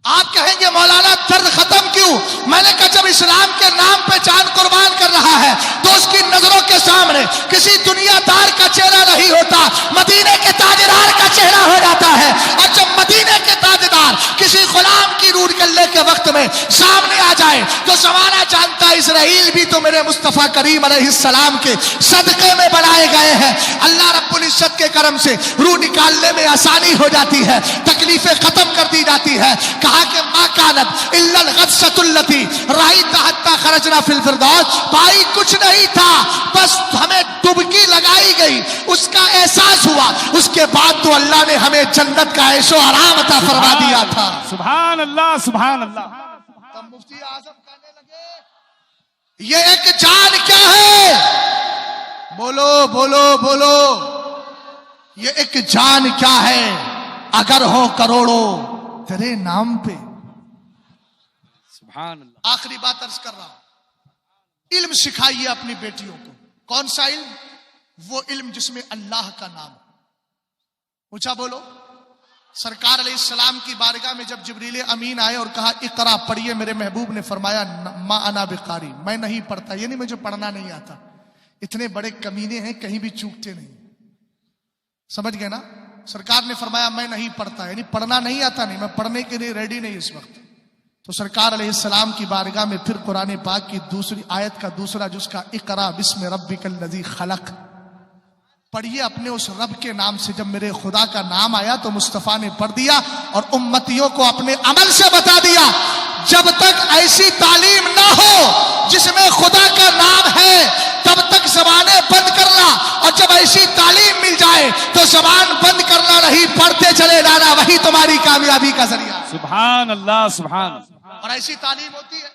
आप कहेंगे मौलाना दर्द खत्म क्यों? मैंने कहा जब इस्लाम के नाम पे जान कुर्बान कर रहा है तो उसकी नजरों के सामने किसी दुनियादार का चेहरा नहीं होता, मदीने के ताजदार का चेहरा हो जाता है। और जब मदीने के ताजदार किसी गुलाम की रूह निकलने के वक्त में सामने आ जाए तो जमाना जानता है इस्राइल भी तो मेरे मुस्तफा करीम अलैहिस्सलाम के सदके में बनाए गए हैं। अल्लाह रब्बुल इज्जत के करम से रूह निकालने में आसानी हो जाती है, तकलीफें खत्म कर दी जाती है। कहा कि मा कानत इल्लल गत्सतुल्लती राईता हत्ता खरजना फिल फिरदौस। भाई कुछ नहीं था, बस हमें डुबकी लगाई गई, उसका एहसास हुआ, उसके बाद तो अल्लाह ने हमें जन्नत का ऐशो आराम अता फरमा दिया था। सुभान अल्लाह सुभान अल्लाह। तब मुफ्ती आजम कहने लगे ये एक जान क्या है? बोलो बोलो बोलो, ये एक जान क्या है? अगर हो करोड़ों तेरे नाम पे। सुभान अल्लाह। आखिरी बात अर्ज कर रहा हूं, इल्म सिखाइए अपनी बेटियों को। कौन सा इल्म? वो इल्म जिसमें अल्लाह का नाम हो। ऊंचा बोलो। सरकार अलैहिस्सलाम की बारगाह में जब जिब्रील अमीन आए और कहा इकरा पढ़िए, मेरे महबूब ने फरमाया मा अना बिकारी, मैं नहीं पढ़ता, ये नहीं मुझे पढ़ना नहीं आता। इतने बड़े कमीने हैं, कहीं भी चूकते नहीं। समझ गए ना? सरकार ने फरमाया मैं नहीं पढ़ता, यानी पढ़ना नहीं आता नहीं, मैं पढ़ने के लिए रेडी नहीं इस वक्त। तो सरकार अलैहिस्सलाम की बारगाह में फिर कुरान पाक की दूसरी आयत का दूसरा जुज़ इकरा बिस्मि रब्बिकल लज़ी खलक, पढ़िए अपने उस रब के नाम से। जब मेरे खुदा का नाम आया तो मुस्तफ़ा ने पढ़ दिया और उम्मतियों को अपने अमल से बता दिया। जब तक ऐसी तालीम ना हो जिसमें खुदा का नाम है तब तक ज़बानें बंद करना, और जब ऐसी तालीम मिल जाए तो ज़बान बंद करना नहीं, पढ़ते चले जाना, वही तुम्हारी कामयाबी का जरिया। सुभान अल्लाह सुभान अल्लाह। और ऐसी तालीम होती है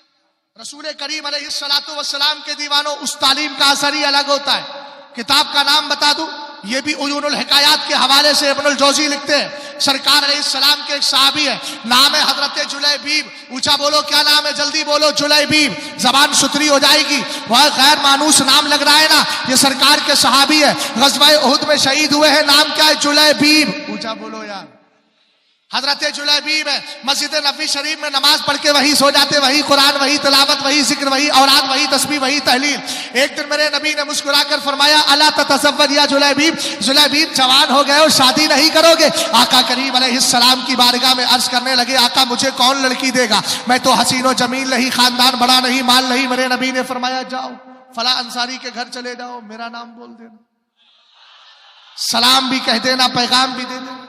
रसूल करीम अलैहिस्सलातु वस्सलाम के दीवानों, उस तालीम का असर ही अलग होता है। किताब का नाम बता दूं, ये भी उयूनुल हिकायात के हवाले से इब्नुल जौजी लिखते हैं। सरकार अलैहिस्सलाम के एक सहाबी है, नाम है हजरत जुलैबीब। ऊंचा बोलो क्या नाम है? जल्दी बोलो जुलैबीब, जबान सुथरी हो जाएगी। वह गैर मानूस नाम लग रहा है ना? ये सरकार के सहाबी है, ग़ज़वा उहुद में शहीद हुए हैं। नाम क्या है? जुलैबीब। ऊंचा बोलो यार। हजरत जुलैबीब है, मस्जिद नबी शरीफ में नमाज पढ़ के वही सो जाते, वही कुरान, वही तिलावत, वही जिक्र, वही औराद, वही तस्बीह, वही तहलील। एक दिन मेरे नबी ने मुस्कुराकर फरमाया अला ततज़व्वज या जुलैबीब, जुलैबीब जवान हो गए और शादी नहीं करोगे? आका करीम अलैहिस्सलाम की बारगाह में अर्ज करने लगे आका मुझे कौन लड़की देगा? मैं तो हसीनो जमील नहीं, खानदान बड़ा नहीं, माल नहीं। मेरे नबी ने फरमाया जाओ फला अंसारी के घर चले जाओ, मेरा नाम बोल देना, सलाम भी कह देना, पैगाम भी दे देना।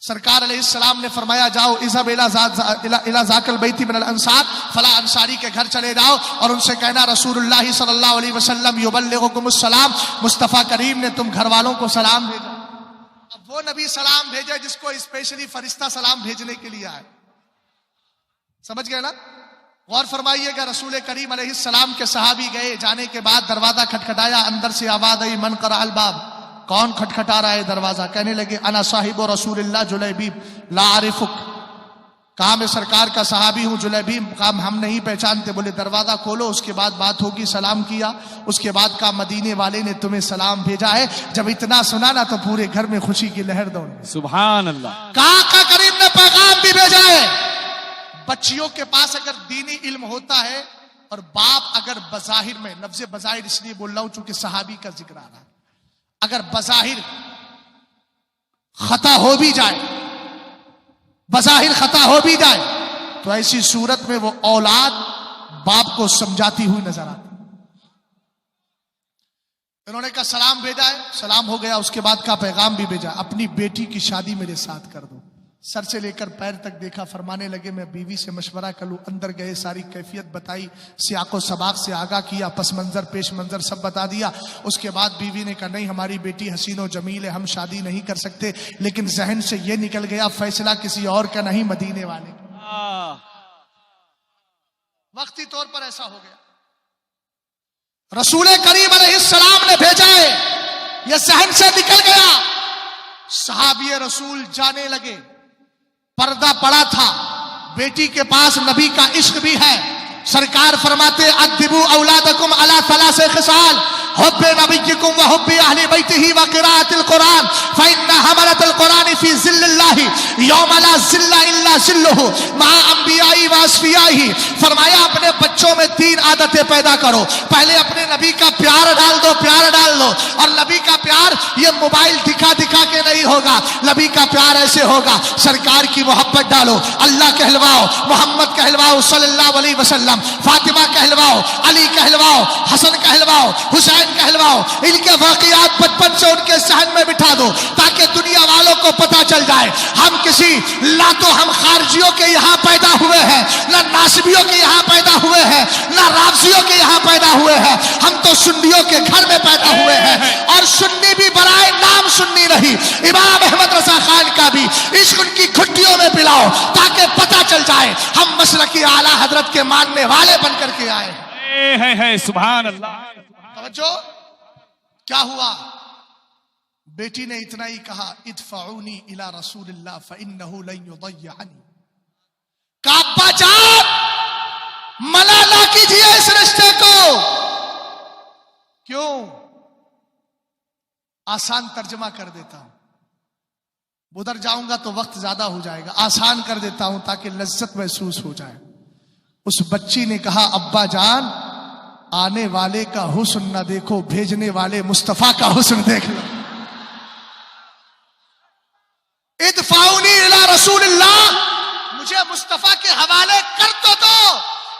सरकार अलैहिस्सलाम ने फरमाया जाओ इज़हब इला ज़ाकिल बैती मिनल अंसार, फला अंसारी के घर चले जाओ और उनसे कहना रसूलुल्लाह सल्लल्लाहु अलैहि वसल्लम युबल्लिगुकुमुस सलाम, मुस्तफ़ा करीम ने तुम घर वालों को सलाम भेजा। अब वो नबी सलाम भेजे जिसको स्पेशली फरिश्ता सलाम भेजने के लिए आए। समझ गए ना? गौर फरमाइएगा, रसूल करीम अलैहिस्सलाम के सहाबी गए, जाने के बाद दरवाजा खटखटाया, अंदर से आवाज आई मन क़रा अल बाब, कौन खटखटा रहा है दरवाजा? कहने लगे अना साहिबु रसूलिल्लाह जुलैबीब ला आरिफुक। कहा मैं सरकार का सहाबी हूं जुलैबीब। कहा हम नहीं पहचानते। बोले दरवाजा खोलो, उसके बाद बात होगी। सलाम किया, उसके बाद कहा मदीने वाले ने तुम्हें सलाम भेजा है। जब इतना सुना ना तो पूरे घर में खुशी की लहर दौड़ गई। सुभान अल्लाह। कहा का करीम ने पैगाम भी भेजा है। बच्चियों के पास अगर दीनी इल्म होता है और बाप अगर बज़ाहिर में, लफ्ज़ बज़ाहिर इसलिए बोल रहा हूं चूंकि सहाबी का जिक्र आ रहा है, अगर बज़ाहिर खता हो भी जाए, बज़ाहिर खता हो भी जाए, तो ऐसी सूरत में वो औलाद बाप को समझाती हुई नजर आती। इन्होंने कहा सलाम भेजा है, सलाम हो गया। उसके बाद का पैगाम भी भेजा, अपनी बेटी की शादी मेरे साथ कर दो। सर से लेकर पैर तक देखा, फरमाने लगे मैं बीवी से मशवरा कर लूं। अंदर गए, सारी कैफियत बताई, सियाको सबाक से आगाह किया, पस मंजर पेश मंजर सब बता दिया। उसके बाद बीवी ने कहा नहीं, हमारी बेटी हसीनो जमील है, हम शादी नहीं कर सकते। लेकिन जहन से यह निकल गया फैसला किसी और का नहीं, मदीने वाले का। वक्ती तौर पर ऐसा हो गया। रसूल करीम अलैहिस्सलाम ने भेजा है, यह जहन से निकल गया। सहाबी रसूल जाने लगे, पर्दा पड़ा था, बेटी के पास नबी का इश्क भी है। सरकार फरमाते अद्दिबू औलादकुम अला सलासे खिसाल हुब्बे नबिय्यकुम व हुब्बे अहले बैतिही व क़िराअतिल कुरान फ़इन्ना हमलतल कुरान फ़ी ज़िल्लिल्लाहि यौम ला ज़िल्ला इल्ला ज़िल्लुहु मा अंबियाई व अस्फियाही। फरमाया अपने बच्चों में 3 आदतें पैदा करो। पहले अपने नबी का प्यार डाल दो, प्यार डाल दो। और नबी का प्यार ये मोबाइल दिखा दिखा के नहीं होगा, नबी का प्यार ऐसे होगा, सरकार की मोहब्बत डालो, अल्लाह कहलवाओ, मोहम्मद कहलवाओ सल्लल्लाहु अलैहि वसल्लम, फातिमा कहलवाओ, अली कहलवाओ, हसन कहलवाओ, हुसैन कहलवाओ। इनके वाकयात बचपन से उनके सहन में बिठा दो ताकि दुनिया वालों को पता चल जाए हम किसी ना तो हम खारजियों के यहाँ पैदा हुए हैं, ना नासिबियों के यहाँ पैदा हुए हैं, ना राफजियों के यहाँ पैदा हुए हैं, हम तो सुन्नियों के घर में पैदा हुए हैं। और सुन्नी भी बराए नाम सुन्नी नहीं, इमाम अहमद रजा खान का भी इश्क उनकी घुट्टियों में पिलाओ ताकि पता चल जाए हम मसलकी आला हजरत के मानने वाले बनकर के आए हैं। सुभान अल्लाह। जो क्या हुआ, बेटी ने इतना ही कहा इदफऊनी इला रसूलिल्लाह फइन्नहु लन युदय्यअनी। अब्बा जान मना ना कीजिए इस रिश्ते को। क्यों? आसान तर्जमा कर देता हूं, उधर जाऊंगा तो वक्त ज्यादा हो जाएगा, आसान कर देता हूं ताकि लज्जत महसूस हो जाए। उस बच्ची ने कहा अब्बा जान आने वाले का हुस्न न देखो, भेजने वाले मुस्तफा का हुस्न देख लो। इदफाउनी इला रसूलिल्लाह, मुझे मुस्तफा के हवाले कर तो दो,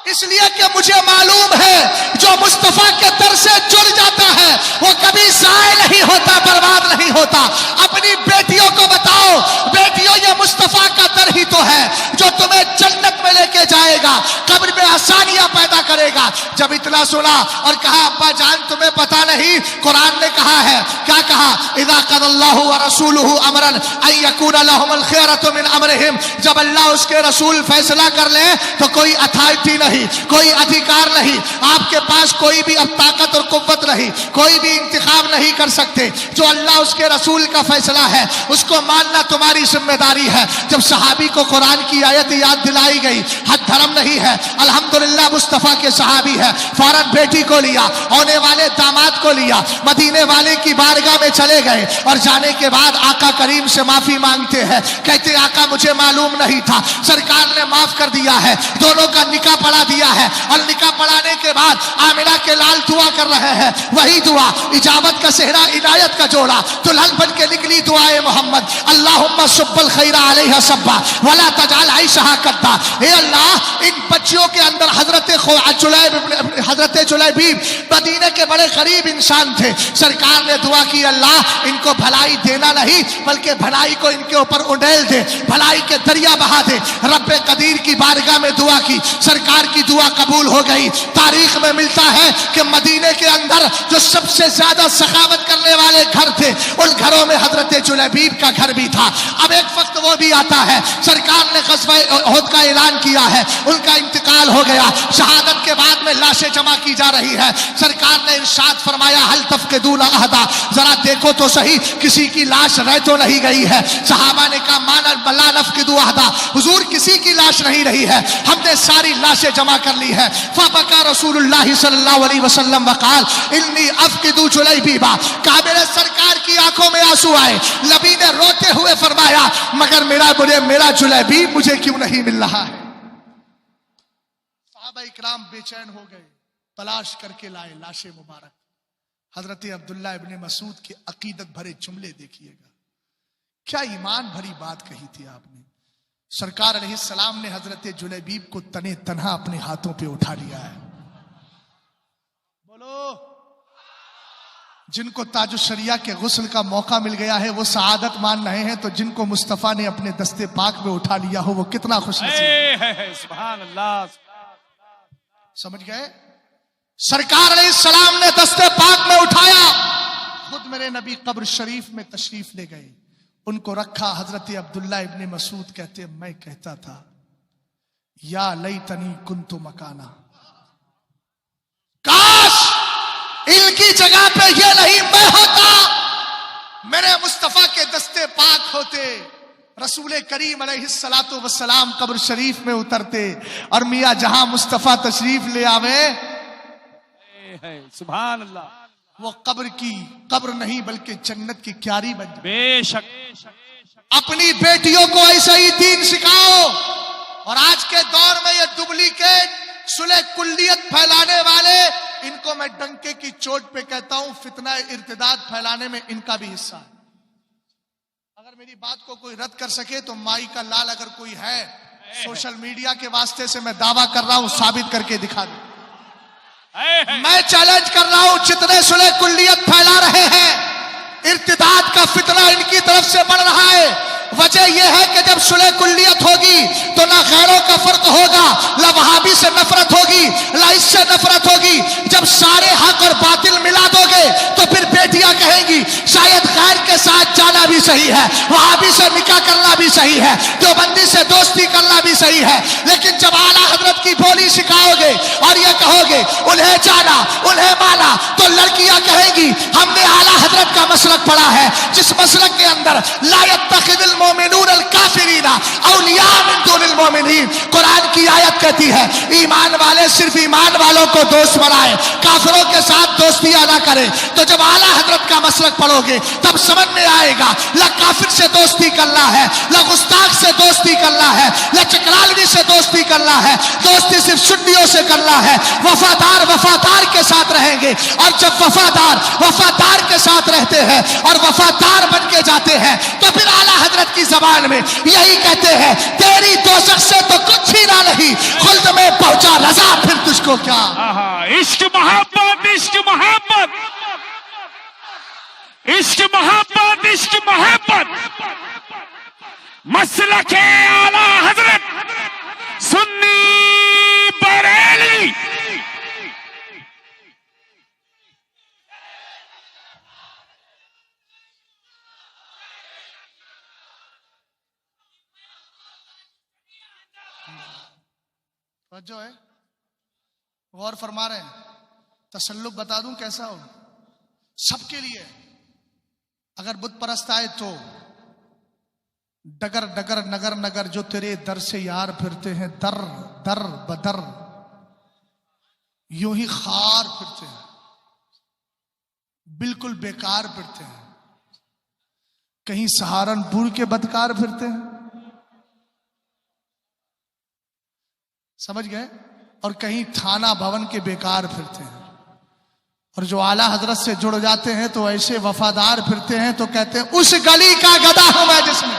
इसलिए कि मुझे मालूम है जो मुस्तफा के दर से जुड़ जाता है वो कभी ज़ाय नहीं होता, बर्बाद नहीं होता। अपनी बेटियों को बताओ, बेटियों ये मुस्तफा का दर ही तो है जो तुम्हें जन्नत में लेके जाएगा, कब्र में आसानियां पैदा करेगा। जब इतना सुना और कहा अब्बा जान तुम्हें पता नहीं, कुरान ने कहा है, क्या कहा, इज़ा क़ज़ल्लाहु व रसूलुहु अमरन अन यकून लहुमुल खियरतु मिन अमरिहिम। जब अल्लाह उसके रसूल फैसला कर ले तो कोई अथॉरिटी नहीं, कोई अधिकार नहीं, आपके पास कोई भी अब ताकत और कुव्वत नहीं, कोई भी इंतखाब नहीं कर सकते। जो अल्लाह उसके रसूल का फैसला है उसको मानना तुम्हारी जिम्मेदारी है। जब सहाबी को कुरान की आयत याद दिलाई गई, हद धर्म नहीं है, अल्हम्दुलिल्लाह मुस्तफा के सहाबी है, फौरन बेटी को लिया, होने वाले दामाद को लिया, मदीने वाले की बारगाह में चले गए और जाने के बाद आका करीम से माफी मांगते हैं। कहते आका मुझे मालूम नहीं था, सरकार ने माफ कर दिया है, दोनों का निकाह पढ़ा दिया है। और निकाह पढ़ाने के बाद आमिना के लाल दुआ कर रहे हैं, वही दुआ इजाबत का सेहरा इनायत का जोड़ा, दुल्हन बन के निकली दुआए मोहम्मद, अल्लाहुम्मा सुब्बल खैरा अलैहा सब्बा वला तजाल ऐशहा कद्दा। हे अल्लाह इन बच्चियों के अंदर हजरत जुलैबीब मदीने के बड़े गरीब इंसान थे। सरकार ने दुआ की अल्लाह इनको भलाई देना नहीं बल्कि भलाई को इनके ऊपर उड़ेल दे, भलाई के दरिया बहा दे। रब्बे कदीर की बारगाह में दुआ की, सरकार की दुआ कबूल हो गई। तारीख में मिलता है कि मदीने के अंदर जो सबसे ज्यादा सखावत करने वाले घर थे उन घरों में हजरत जुलैबीब का घर भी था। अब एक वक्त वो भी आता है, सरकार ने ग़ज़वा उहद का ऐलान किया है, उनका इंतकाल हो गया, शहादत के बाद में लाशें जमा की जा रही है। सरकार ने इरशाद फरमाया हल तफ़क़िदूना अहदा, जरा देखो तो सही किसी की लाश रह तो नहीं गई है। सहाबा ने कहा माना बला नफ़क़िदू अहदा, हुजूर किसी की लाश नहीं रही है, हमने सारी लाशें जमा कर ली है। फ़बका रसूलुल्लाह सल्लल्लाहु अलैहि वसल्लम वक़ाल इन्नी अफ़क़िदू जुलैबीबा, कहा मेरे सरकार की आंखों में आंसू आए। नबी ने रोते हुए फरमाया मगर मेरा जुलैबीब मुझे क्यों नहीं मिल रहा है। सहाबा इकराम बेचैन हो गए, तलाश करके लाए लाशे मुबारक। हजरत अब्दुल्ला इब्ने मसूद के अकीदत भरे जुमले देखिएगा, क्या ईमान भरी बात कही थी आपने। सरकार अलैहिस्सलाम ने हजरत जुलैबीब को तने तन्हा अपने हाथों पे उठा लिया है। बोलो जिनको ताजुशरिया के गुस्ल का मौका मिल गया है वो सआदत मान रहे हैं, तो जिनको मुस्तफा ने अपने दस्ते पाक में उठा लिया हो वो कितना खुशनसीब है। सुभान अल्लाह। समझ गए? सरकार अलैहिस्सलाम ने दस्ते पाक में उठाया, खुद मेरे नबी कब्र शरीफ में तशरीफ ले गए, उनको रखा। हजरत अब्दुल्ला इब्ने मसूद कहते मैं कहता था या लैतनी कुन्तु मकाना, काश इनकी जगह पे ये नहीं मैं होता, मेरे मुस्तफा के दस्ते पाक होते। रसूल करीम अलैहिस्सलातु वस्सलाम कब्र शरीफ में उतरते और मियां जहां मुस्तफा तशरीफ ले आवे, सुभान अल्लाह, वो कब्र नहीं बल्कि जन्नत की क्यारी बन जाए। बेशक। अपनी बेटियों को ऐसा ही दीन सिखाओ। और आज के दौर में ये डुप्लीकेट सुलह कुल्लियत फैलाने वाले, इनको मैं डंके की चोट पे कहता हूं, फितना इर्तिदाद फैलाने में इनका भी हिस्सा है। अगर मेरी बात को कोई रद्द कर सके तो माई का लाल अगर कोई है सोशल मीडिया के वास्ते से मैं दावा कर रहा हूं, साबित करके दिखा दे। मैं चैलेंज कर रहा हूं, जितने सुलह कुल्लियत फैला रहे हैं, इर्तिदाद का फितना इनकी तरफ से बढ़ रहा है। वजह यह है कि जब सुलह कुल्लियत होगी तो ना गैरों का फर्क होगा, ना वहाबी से नफरत होगी, ना इससे नफरत होगी। जब सारे हक और बातिल मिला दोगे तो फिर बेटियां कहेंगी शायद गैर के साथ जाना भी सही है, वहाबी से निकाह करना भी सही है, देवबंदी से दोस्ती करना भी सही है। लेकिन जब आला हजरत की बोली सिखाओगे और ये कहोगे उन्हें जाना उन्हें माना, तो लड़कियां कहेंगी हमने आला हजरत का मसलक पढ़ा है, जिस मसलक के अंदर ला यत्तखिजुल मोमिनून अल काफिरीना औलिया मिन दुनिल मोमिनीन। कुरान की आयत कहती है ईमान वाले सिर्फ ईमान वालों को दोस्त बनाए, काफिरों के साथ दोस्तियां ना करें। तो जब आला हजरत का मसलक पढ़ोगे तब समझ में आएगा ला काफिर से दोस्ती करना है, ला गुस्ताख से दोस्ती करना है, ला चकरालवी से दोस्ती करना है। दोस्ती सिर्फ सुन्नियों से करना है। वफादार के साथ रहेंगे, और जब वफादार के साथ रहते हैं और वफादार बन के जाते हैं तो फिर आला हजरत की जबान में यही कहते हैं तेरी दोज़ख से तो कुछ ही ना नहीं, खुल्द में पहुंचा रज़ा फिर तुझको क्या। इश्क मोहब्बत, इश्क मोहब्बत, इश्क मोहब्बत, इश्क मोहब्बत, मसलक आला हजरत सुन्नी बरेली। जो है गौर फरमा रहे हैं, तसल्लुक बता दूं कैसा हो सबके लिए। अगर बुत परस्त आए तो डगर डगर नगर नगर जो तेरे दर से यार फिरते हैं, दर दर बदर यूं ही खार फिरते हैं, बिल्कुल बेकार फिरते हैं। कहीं सहारनपुर के बदकार फिरते हैं, समझ गए, और कहीं थाना भवन के बेकार फिरते हैं। और जो आला हजरत से जुड़ जाते हैं तो ऐसे वफादार फिरते हैं, तो कहते हैं उस गली का गधा हूं मैं जिसमें,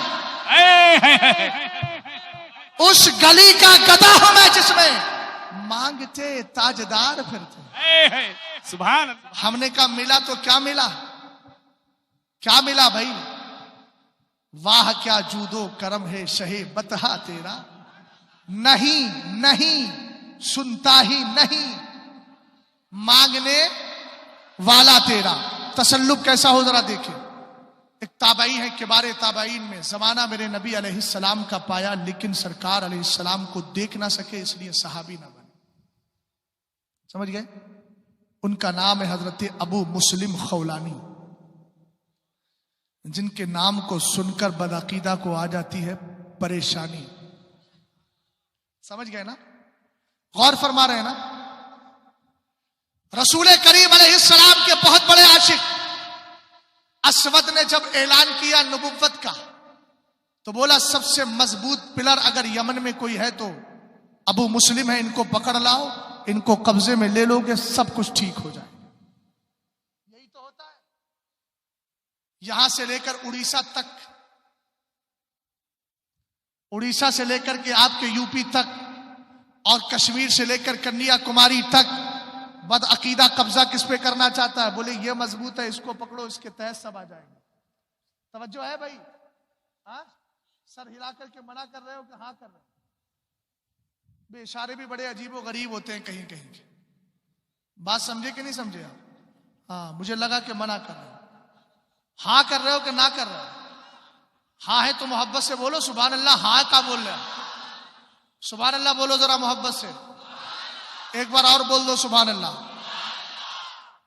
उस गली का गधा हूं मैं जिसमें मांगते ताजदार फिरते हैं। सुभान अल्लाह। हमने कहा मिला तो क्या मिला, क्या मिला भाई? वाह क्या जूदो करम है शहे बतहा तेरा, नहीं नहीं सुनता ही नहीं मांगने वाला तेरा। तसल्लुक कैसा हो जरा देखे। एक ताबई है, किबारे ताबईन में, जमाना मेरे नबी अलैहिस्सलाम का पाया, लेकिन सरकार अलैहिस्सलाम को देख ना सके इसलिए सहाबी ना बने। समझ गए? उनका नाम है हजरत अबू मुस्लिम खौलानी, जिनके नाम को सुनकर बदअकीदा को आ जाती है परेशानी। समझ गए ना? गौर फरमा रहे हैं ना? रसूल करीम अलैहिस्सलाम के बहुत बड़े आशिक असवद ने जब ऐलान किया नबुव्वत का, तो बोला सबसे मजबूत पिलर अगर यमन में कोई है तो अबू मुस्लिम है, इनको पकड़ लाओ, इनको कब्जे में ले लोगे सब कुछ ठीक हो जाए। यही तो होता है। यहां से लेकर उड़ीसा तक, उड़ीसा से लेकर के आपके यूपी तक, और कश्मीर से लेकर कन्याकुमारी तक, बदअकीदा कब्जा किस पे करना चाहता है, बोले ये मजबूत है, इसको पकड़ो, इसके तहत सब आ जाएंगे। तवज्जो है भाई? हाँ, सर हिला करके मना कर रहे हो कि हाँ कर रहे हो? बे इशारे भी बड़े अजीब व गरीब होते हैं कहीं कहीं के। बात समझे कि नहीं समझे आप? हाँ, मुझे लगा कि मना कर रहे हो। हाँ कर रहे हो कि ना कर रहे हो? हाँ है तो मोहब्बत से बोलो सुभान अल्लाह। हाँ का बोल रहे हो? सुभान अल्लाह बोलो जरा मोहब्बत से, एक बार और बोल दो सुभान अल्लाह।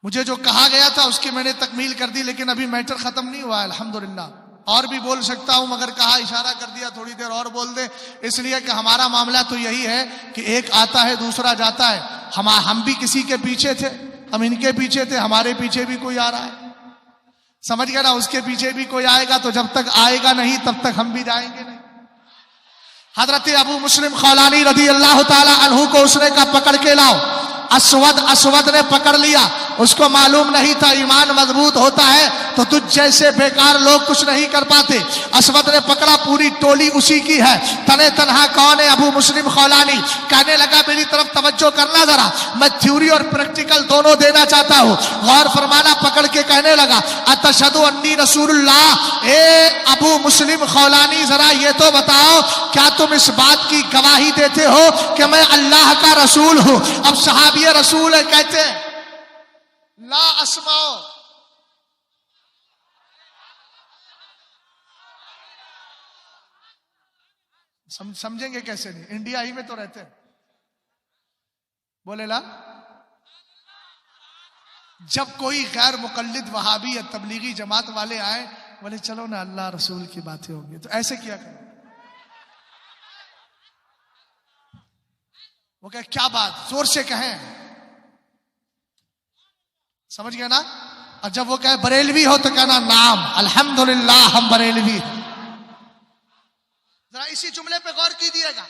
मुझे जो कहा गया था उसकी मैंने तकमील कर दी, लेकिन अभी मैटर खत्म नहीं हुआ है अल्हम्दुलिल्लाह। और भी बोल सकता हूं मगर कहा इशारा कर दिया थोड़ी देर और बोल दे, इसलिए कि हमारा मामला तो यही है कि एक आता है दूसरा जाता है। हम भी किसी के पीछे थे, हम इनके पीछे थे, हमारे पीछे भी कोई आ रहा है, समझ गया ना? उसके पीछे भी कोई आएगा, तो जब तक आएगा नहीं तब तक हम भी जाएंगे नहीं। हजरत अबू मुस्लिम खौलानी रदी अल्लाह ताला अन्हु को उसने कहा पकड़ के लाओ। असवद ने पकड़ लिया। उसको मालूम नहीं था ईमान मजबूत होता है तो तुझ जैसे बेकार लोग कुछ नहीं कर पाते। असवद ने पकड़ा, पूरी टोली उसी की है, तने तनहा कौन है? अबू मुस्लिम खौलानी। कहने लगा मेरी तरफ तवज्जो करना जरा, मैं थ्योरी और प्रैक्टिकल दोनों देना चाहता हूँ, गौर फरमाना। पकड़ के कहने लगा अतशहदु अन्नी रसूलुल्लाह। ए अबू मुस्लिम खौलानी, जरा ये तो बताओ क्या तुम इस बात की गवाही देते हो कि मैं अल्लाह का रसूल हूं? अब सहाबी रसूल है, कहते हैं ला अस्माओ। समझेंगे कैसे नहीं? इंडिया ही में तो रहते हैं। बोले ला। जब कोई गैर मुकल्लिद वहाबी या तबलीगी जमात वाले आए, बोले चलो ना अल्लाह रसूल की बातें होंगी, तो ऐसे किया करो। वो कहे क्या बात, जोर से कहें, समझ गया ना? और जब वो कहे बरेलवी हो तो कहना नाम, अल्हम्दुलिल्लाह हम बरेलवी। जरा इसी जुमले पे गौर कीजिएगा।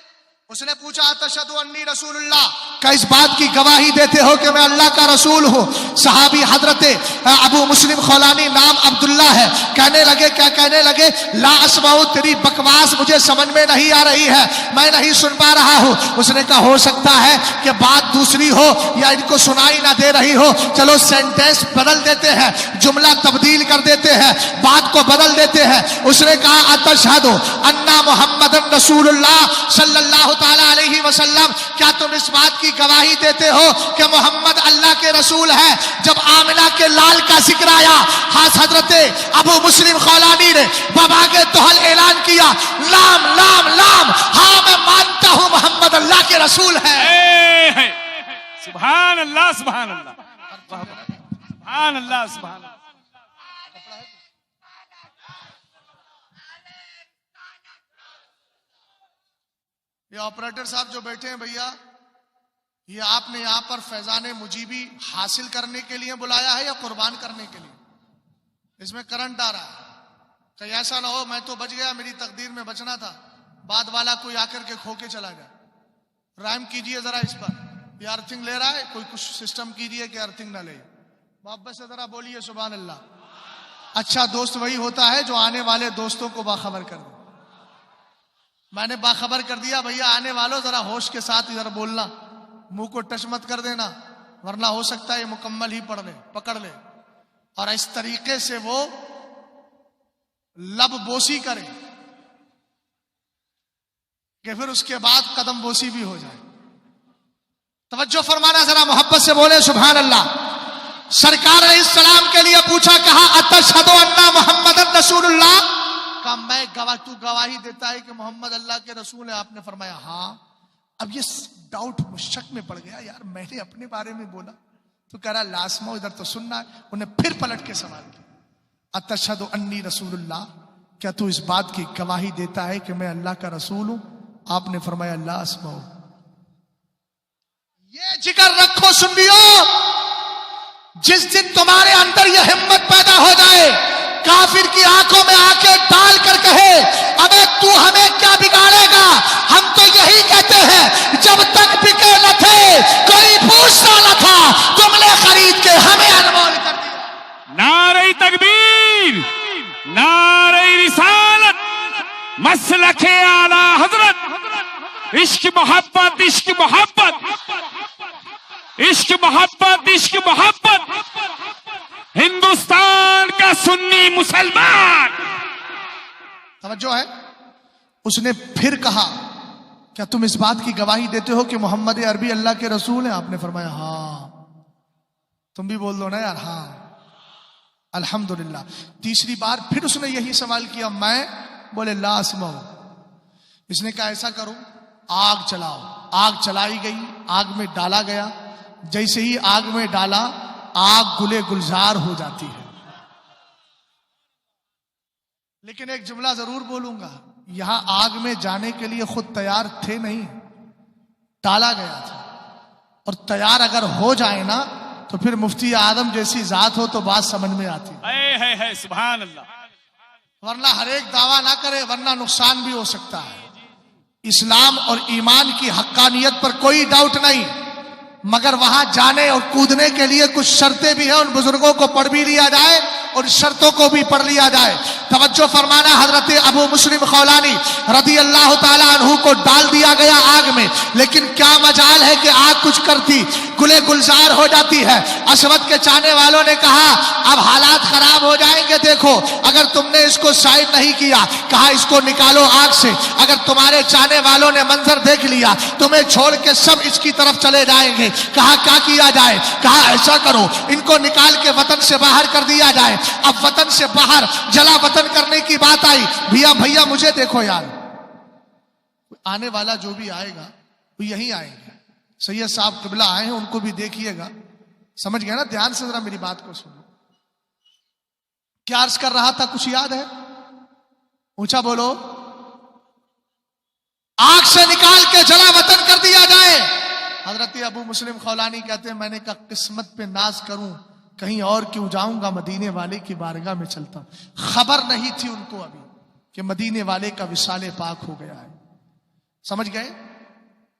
उसने पूछा तशहदु अन्नी रसूलुल्लाह, क्या इस बात की गवाही देते हो कि मैं अल्लाह का रसूल हूं? सहाबी हजरत अबू मुस्लिम खौलानी, नाम अब्दुल्ला है, कहने लगे, क्या कहने लगे? ला अस्माउ, तेरी बकवास मुझे समझ में नहीं आ रही है, मैं नहीं सुन पा रहा हूं। उसने कहा हो सकता है कि बात दूसरी हो या इनको सुनाई ना दे रही हो, चलो सेंटेंस बदल देते हैं, जुमला तब्दील कर देते हैं, बात को बदल देते हैं। उसने कहा अतशहदु अन्ना मुहम्मदन रसूलुल्लाह सल्लल्लाहु ताला अलैहि वसल्लम, क्या तुम इस बात की गवाही देते हो कि मोहम्मद अल्लाह के रसूल है? जब आमिना के लाल का जिक्र आया, हजरत अबू मुस्लिम खौलानी ने बाबा के तोहल ऐलान किया, लाम लाम लाम, हाँ मैं मानता हूं मोहम्मद अल्लाह के रसूल है। सुभान अल्लाह, सुभान अल्लाह, सुभान अल्लाह, सुभान अल्लाह। ये ऑपरेटर साहब जो बैठे हैं भैया, ये आपने यहां पर फैजान मुजीबी हासिल करने के लिए बुलाया है या कुर्बान करने के लिए? इसमें करंट आ रहा है, कहीं ऐसा ना हो मैं तो बच गया, मेरी तकदीर में बचना था, बाद वाला कोई आकर के खो के चला गया। राइम कीजिए जरा इस पर, ये अर्थिंग ले रहा है, कोई कुछ सिस्टम कीजिए कि अर्थिंग ना ले। मोहब्बत से जरा बोलिए सुभान अल्लाह। अच्छा दोस्त वही होता है जो आने वाले दोस्तों को बाखबर कर दे। मैंने बाखबर कर दिया, भैया आने वालों जरा होश के साथ इधर बोलना, मुंह को टच मत कर देना, वरना हो सकता है ये मुकम्मल ही पकड़ ले और इस तरीके से वो लब बोसी करे कि फिर उसके बाद कदम बोसी भी हो जाए। तवज्जो फरमाना जरा, मोहब्बत से बोले सुभान अल्लाह। सरकार अलैहिस्सलाम के लिए पूछा, कहा अतशहदु अन्ना मुहम्मदन रसूलुल्लाह, का मैं तू गवाही देता है कि मोहम्मद अल्लाह के रसूल है? आपने फरमाया हाँ। अब ये डाउट शक में पड़ गया, यार मैंने अपने बारे में बोला, तो कह रहा लासमा इधर तो सुनना है। उन्हें फिर पलट के सवाल किया, अतशहदु अन्नी रसूलुल्लाह, क्या तू इस बात की गवाही देता है कि मैं अल्लाह का रसूल हूं? आपने फरमाया लासमा। ये जिगर रखो सुनियो, जिस दिन तुम्हारे अंदर यह हिम्मत पैदा हो जाए, काफिर की आंखों में आंखें डाल कर कहे अबे तू हमें क्या बिगाड़ेगा, हम तो यही कहते हैं जब तक बिके न थे कोई पूछता न था, तुमने खरीद के हमें अनमोल कर दिया। नारे तकबीर, नारे रिसालत, मसलके आला हजरत, इश्क मोहब्बत, इश्क मोहब्बत। इश्क मोहब्बत हिंदुस्तान का सुन्नी मुसलमान। तवज्जो है। उसने फिर कहा, क्या तुम इस बात की गवाही देते हो कि मोहम्मद अरबी अल्लाह के रसूल हैं? आपने फरमाया हाँ। तुम भी बोल दो ना यार हाँ। अल्हम्दुलिल्लाह। तीसरी बार फिर उसने यही सवाल किया, मैं? बोले ला अस्माउ। इसने कहा ऐसा करो, आग चलाओ। आग चलाई गई, आग में डाला गया। जैसे ही आग में डाला, आग गुले गुलजार हो जाती है। लेकिन एक जुमला जरूर बोलूंगा, यहां आग में जाने के लिए खुद तैयार थे नहीं, डाला गया था। और तैयार अगर हो जाए ना तो फिर मुफ्ती आदम जैसी जात हो तो बात समझ में आती है। सुभान अल्लाह। वरना हर एक दावा ना करे, वरना नुकसान भी हो सकता है। इस्लाम और ईमान की हक्कानियत पर कोई डाउट नहीं, मगर वहां जाने और कूदने के लिए कुछ शर्तें भी हैं। उन बुजुर्गों को पढ़ भी लिया जाए और शर्तों को भी पढ़ लिया जाए। तवज्जो फरमाना, हजरत अबू मुस्लिम खौलानी रदी अल्लाह ताला अन्हु को डाल दिया गया आग में, लेकिन क्या मजाल है कि आग कुछ करती, गुले गुलजार हो जाती है। अशवत के चाहने वालों ने कहा अब हालात खराब हो जाएंगे, देखो अगर तुमने इसको साइड नहीं किया। कहा इसको निकालो आग से। अगर तुम्हारे चाहने वालों ने मंजर देख लिया, तुम्हें छोड़ के सब इसकी तरफ चले जाएंगे। कहा क्या किया जाए? कहा ऐसा करो, इनको निकाल के वतन से बाहर कर दिया जाए। अब वतन से बाहर जला वतन करने की बात आई। भैया मुझे देखो यार, आने वाला जो भी आएगा वो यहीं आएंगे। सैयद साहब किबला आए हैं, उनको भी देखिएगा। समझ गए ना? ध्यान से जरा मेरी बात को सुनो। क्या अर्ज कर रहा था, कुछ याद है? ऊंचा बोलो। आग से निकाल के जला वतन कर दिया जाए। हजरत अबू मुस्लिम खौलानी कहते हैं, मैंने कहा किस्मत पे नाज करूं, कहीं और क्यों जाऊंगा, मदीने वाले की बारगाह में चलता हूं। खबर नहीं थी उनको अभी कि मदीने वाले का विसाले पाक हो गया है। समझ गए?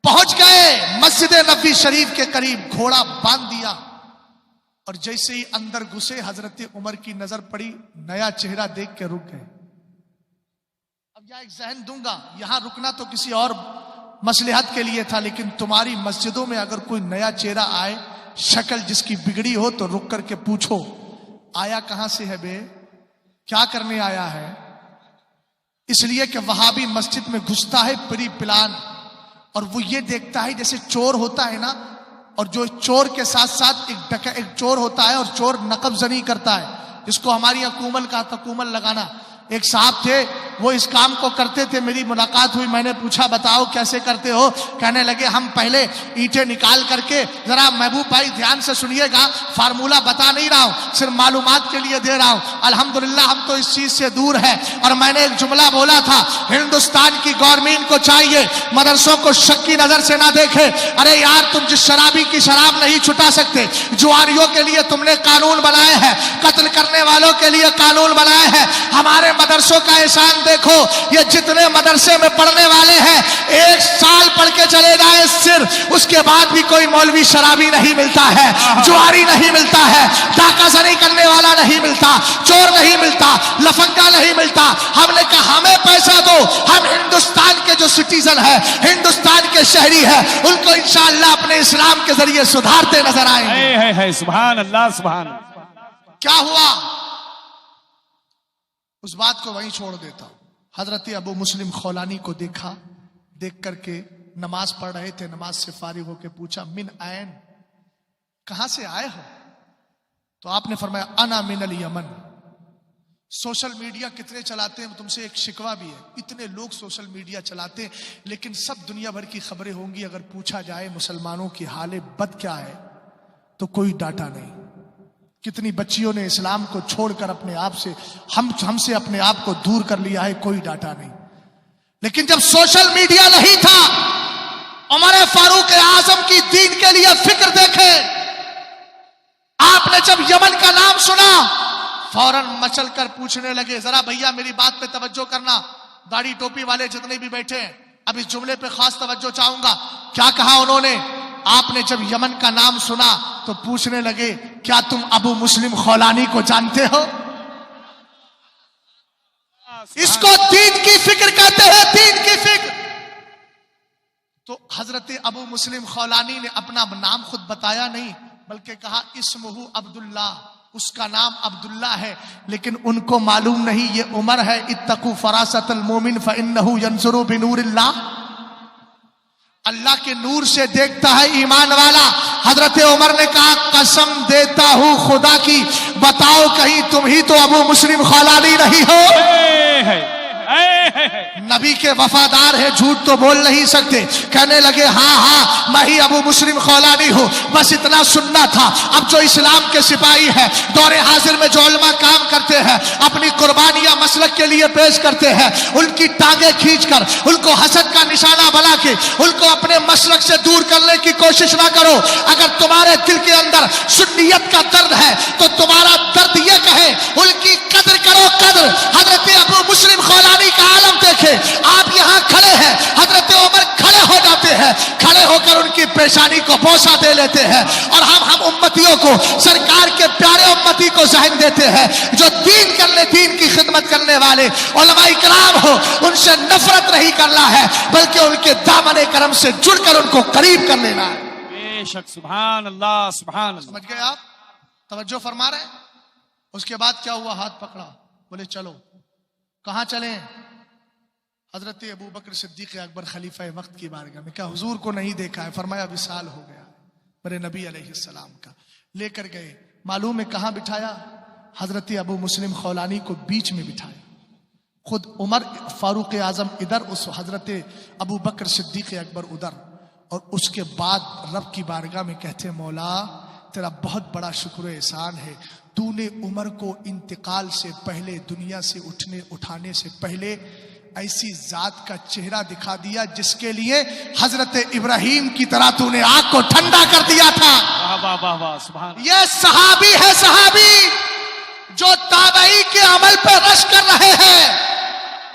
पहुंच गए मस्जिद नबी शरीफ के करीब, घोड़ा बांध दिया और जैसे ही अंदर घुसे हजरत उमर की नजर पड़ी, नया चेहरा देख के रुक गए। अब यह एक जहन दूंगा, यहां रुकना तो किसी और मसलहत के लिए था, लेकिन तुम्हारी मस्जिदों में अगर कोई नया चेहरा आए, शक्ल जिसकी बिगड़ी हो, तो रुक करके पूछो आया कहां से है बे, क्या करने आया है? इसलिए कि वहाबी मस्जिद में घुसता है प्री प्लान, और वो ये देखता है जैसे चोर होता है ना, और जो चोर के साथ साथ एक चोर होता है और चोर नकबजनी करता है, जिसको हमारी यहाँ कूमल का था, कूमल लगाना। एक साहब थे, वो इस काम को करते थे। मेरी मुलाकात हुई, मैंने पूछा बताओ कैसे करते हो? कहने लगे हम पहले ईंटें निकाल करके, जरा महबूब भाई ध्यान से सुनिएगा, फार्मूला बता नहीं रहा हूं, सिर्फ मालूमात के लिए दे रहा हूं। अल्हम्दुलिल्लाह हम तो इस चीज से दूर है। और मैंने एक जुमला बोला था, हिंदुस्तान की गवर्नमेंट को चाहिए मदरसों को शक की नजर से ना देखे। अरे यार, तुम जिस शराबी की शराब नहीं छुटा सकते, जुआरियों के लिए तुमने कानून बनाए हैं, कत्ल करने वालों के लिए कानून बनाए हैं। हमारे मदरसों का एहसान देखो, ये जितने मदरसे में पढ़ने वाले हैं, एक साल पढ़ के चले जाए सिर्फ, उसके बाद भी कोई मौलवी शराबी नहीं मिलता है, जुआरी नहीं मिलता है, डाकाजनी करने वाला नहीं मिलता, चोर नहीं मिलता, लफंगा नहीं मिलता। हमने कहा हमें पैसा दो, हम हिंदुस्तान के जो सिटीजन है, हिंदुस्तान के शहरी है, उनको इंशाअल्लाह अपने इस्लाम के जरिए सुधारते नजर आएंगे। सुभान अल्लाह, सुभान अल्लाह। क्या हुआ? उस बात को वहीं छोड़ देता हूं। हजरत अबू मुस्लिम खौलानी को देखा, देख करके नमाज पढ़ रहे थे, नमाज से फारिग होकर पूछा मिन ऐन, कहां से आए हो? तो आपने फरमाया अना मिनल यमन। सोशल मीडिया कितने चलाते हैं, तुमसे एक शिकवा भी है, इतने लोग सोशल मीडिया चलाते हैं, लेकिन सब दुनिया भर की खबरें होंगी, अगर पूछा जाए मुसलमानों की हाल बद क्या है तो कोई डाटा नहीं। कितनी बच्चियों ने इस्लाम को छोड़कर अपने आप से हमसे अपने आप को दूर कर लिया है, कोई डाटा नहीं। लेकिन जब सोशल मीडिया नहीं था, उमर फारूक आजम की दीन के लिए फिक्र देखे। आपने जब यमन का नाम सुना, फौरन मचल कर पूछने लगे, जरा भैया मेरी बात पे तवज्जो करना, दाढ़ी टोपी वाले जितने भी बैठे हैं, अब इस जुमले पे खास तवज्जो चाहूंगा। क्या कहा उन्होंने? आपने जब यमन का नाम सुना तो पूछने लगे, क्या तुम अबू मुस्लिम खौलानी को जानते हो? इसको दीन की फिक्र कहते हैं, दीन की फिक्र। तो हजरत अबू मुस्लिम खौलानी ने अपना नाम खुद बताया नहीं, बल्कि कहा इस्मुहु अब्दुल्ला, उसका नाम अब्दुल्ला है। लेकिन उनको मालूम नहीं ये उमर है। इत्तकू फरासतल मोमिन फइन्नहु यंजुरु बिनूरिल्लाह, अल्लाह के नूर से देखता है ईमान वाला। हजरत उमर ने कहा कसम देता हूं खुदा की, बताओ कहीं तुम ही तो अबू मुस्लिम खौलानी नहीं हो? नबी के वफादार है, झूठ तो बोल नहीं सकते। कहने लगे हाँ हाँ मैं ही अबू मुस्लिम खौलानी हूँ, बस इतना सुनना था। अब जो इस्लाम के सिपाही है, दौरे हाजिर में जो उलमा काम करते हैं, अपनी कुर्बानियां मसलक के लिए पेश करते हैं, उनकी टांगे खींचकर उनको हसद का निशाना बना के उनको अपने मसलक से दूर करने की कोशिश ना करो। अगर तुम्हारे दिल के अंदर सुन्नियत का दर्द है तो तुम्हारा दर्द ये कहे उनकी कदर करो, कदर। हजरत अबू मुस्लिम खौलानी का आलम देखे, आप यहां खड़े हैं, हजरत उमर खड़े हो जाते हैं, खड़े होकर उनकी पेशानी को बोसा दे लेते हैं। और हम उम्मतियों को, सरकार के प्यारे उम्मती को ज़हन देते हैं जो दीन की खिदमत करने वाले उलमा इकराम हो, उनसे नफरत नहीं करना है, बल्कि उनके दामन करम से जुड़कर उनको करीब कर लेना है। बेशक, सुभान अल्लाह, सुभान अल्लाह। समझ गए आप? तवज्जो फरमा रहे हैं। उसके बाद क्या हुआ? हाथ पकड़ा, बोले चलो। कहां चले? हजरत अबू बकर सिद्दीक अकबर खलीफा वक्त की बारगाह में। क्या हुजूर को नहीं देखा है? फरमाया विसाल हो गया मेरे नबी अलैहिस्सलाम का। लेकर गए, मालूम है कहां बिठाया? हजरत अबू मुस्लिम खौलानी को बीच में बिठाया। खुद उमर फारूक आजम इधर, उस हजरत अबू बकर सिद्दीक अकबर उधर। और उसके बाद रब की बारगाह में कहते मौला तेरा बहुत बड़ा शुक्र एहसान है, तूने उमर को इंतकाल से पहले, दुनिया से उठाने से पहले ऐसी जात का चेहरा दिखा दिया जिसके लिए हजरत इब्राहिम की तरह तूने आग को ठंडा कर दिया था। वाह वाह वाह, सुभान। ये सहाबी है, सहाबी जो ताबई के अमल पर रश कर रहे हैं।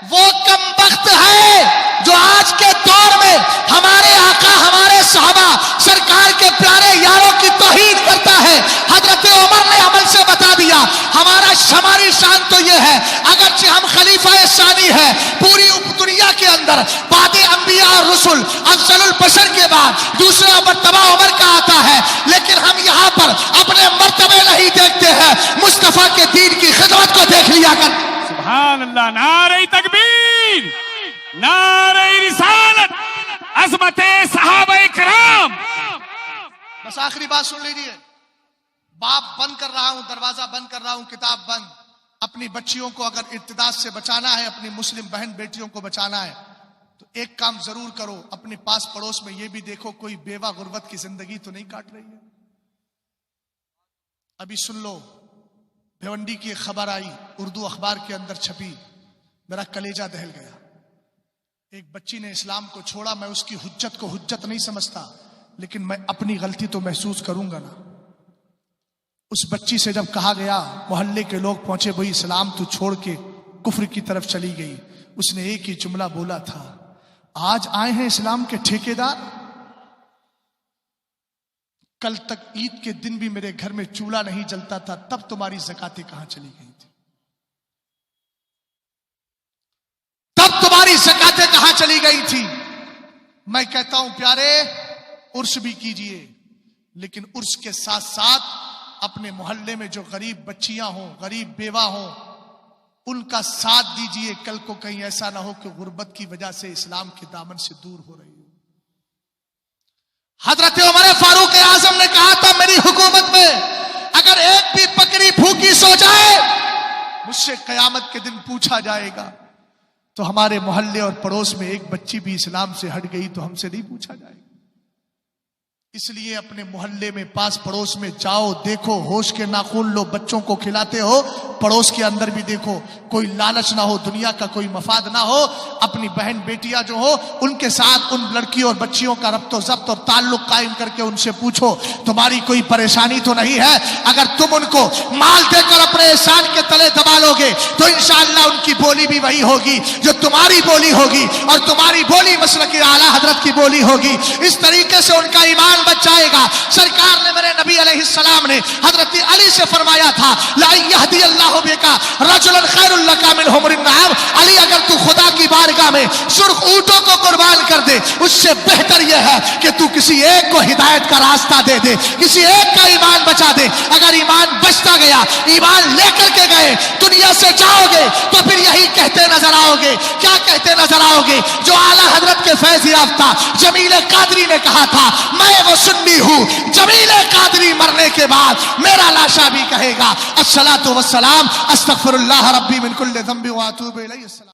वो कमबख्त है जो आज के दौर में हमारे आका, हमारे सहाबा, सरकार के प्यारे यारों की तौहीन करता है। हजरत उमर ने अमल से बता दिया। हमारी शान तो ये है, अगरचे हम खलीफा सानी है, पूरी दुनिया के अंदर बादे अंबिया और रसूल अफजलुल बशर के बाद दूसरा मर्तबा उमर का आता है, लेकिन हम यहाँ पर अपने मर्तबे नहीं देखते हैं, मुस्तफा के दीन की खिदमत को देख लिया कर। सुभान अल्लाह। नारे तकबीर, नारे रिसालत, अज़मते सहाबाए किराम। बस आखिरी बात सुन लीजिए। बाप बंद कर रहा हूं, दरवाजा बंद कर रहा हूं, किताब बंद। अपनी बच्चियों को अगर इर्तिदाद से बचाना है, अपनी मुस्लिम बहन बेटियों को बचाना है, तो एक काम जरूर करो, अपने पास पड़ोस में ये भी देखो कोई बेवा गुर्बत की जिंदगी तो नहीं काट रही है। अभी सुन लो, भिवंडी की एक खबर आई, उर्दू अखबार के अंदर छपी, मेरा कलेजा दहल गया। एक बच्ची ने इस्लाम को छोड़ा। मैं उसकी हुज्जत को हुज्जत नहीं समझता, लेकिन मैं अपनी गलती तो महसूस करूंगा ना। उस बच्ची से जब कहा गया, मोहल्ले के लोग पहुंचे, वही इस्लाम तू छोड़ के कुफ्र की तरफ चली गई, उसने एक ही जुमला बोला था, आज आए हैं इस्लाम के ठेकेदार, कल तक ईद के दिन भी मेरे घर में चूल्हा नहीं जलता था, तब तुम्हारी ज़कातें कहां चली गई थी? तब तुम्हारी ज़कातें कहां चली गई थी? मैं कहता हूं प्यारे, उर्स भी कीजिए, लेकिन उर्स के साथ साथ अपने मोहल्ले में जो गरीब बच्चियां हों, गरीब बेवा हों, उनका साथ दीजिए। कल को कहीं ऐसा ना हो कि गुर्बत की वजह से इस्लाम के दामन से दूर हो रही हो। हजरत उमर फारूक आजम ने कहा था, मेरी हुकूमत में अगर एक भी बकरी भूखी सो जाए, मुझसे कयामत के दिन पूछा जाएगा। तो हमारे मोहल्ले और पड़ोस में एक बच्ची भी इस्लाम से हट गई तो हमसे नहीं पूछा जाएगा। इसलिए अपने मोहल्ले में, पास पड़ोस में जाओ, देखो, होश के नाखून लो, बच्चों को खिलाते हो, पड़ोस के अंदर भी देखो, कोई लालच ना हो, दुनिया का कोई मफाद ना हो। अपनी बहन बेटियां जो हो, उनके साथ उन लड़की और बच्चियों का रब्तो ज़ब्त और ताल्लुक कायम करके उनसे पूछो तुम्हारी कोई परेशानी तो नहीं है। अगर तुम उनको माल देकर अपने एहसान के तले दबा लोगे तो इंशाअल्लाह उनकी बोली भी वही होगी जो तुम्हारी बोली होगी, और तुम्हारी बोली मसलक आला हजरत की बोली होगी। इस तरीके से उनका ईमान बच जाएगा। सरकार ने, मेरे नबी अलैहिस्सलाम ने हजरत अली से फरमाया था, ला यहदी अल्लाहु बिका रजुलन खैरुल लका मिन हुमरिन नआम। अली, अगर तू खुदा की बारगाह में सुर्ख ऊंटों को कुर्बान कर दे, उससे बेहतर यह है कि तू किसी एक को हिदायत का रास्ता दे दे, किसी एक का ईमान बचा दे। अगर ईमान बचता गया, ईमान लेकर के गए, दुनिया से जाओगे तो फिर यही कहते नजर आओगे। क्या कहते नजर आओगे? जो आला हजरत के फैज़ याफ्ता जमील कादरी ने कहा था, मैं वो सुन्नी हूं, जमील कादरी मरने के बाद मेरा लाशा भी कहेगा अस्सलातु वस्सलाम अस्तगफिरुल्लाह रब्बी मिन कुल्लि ज़ंबि व अतूबु इलैहि।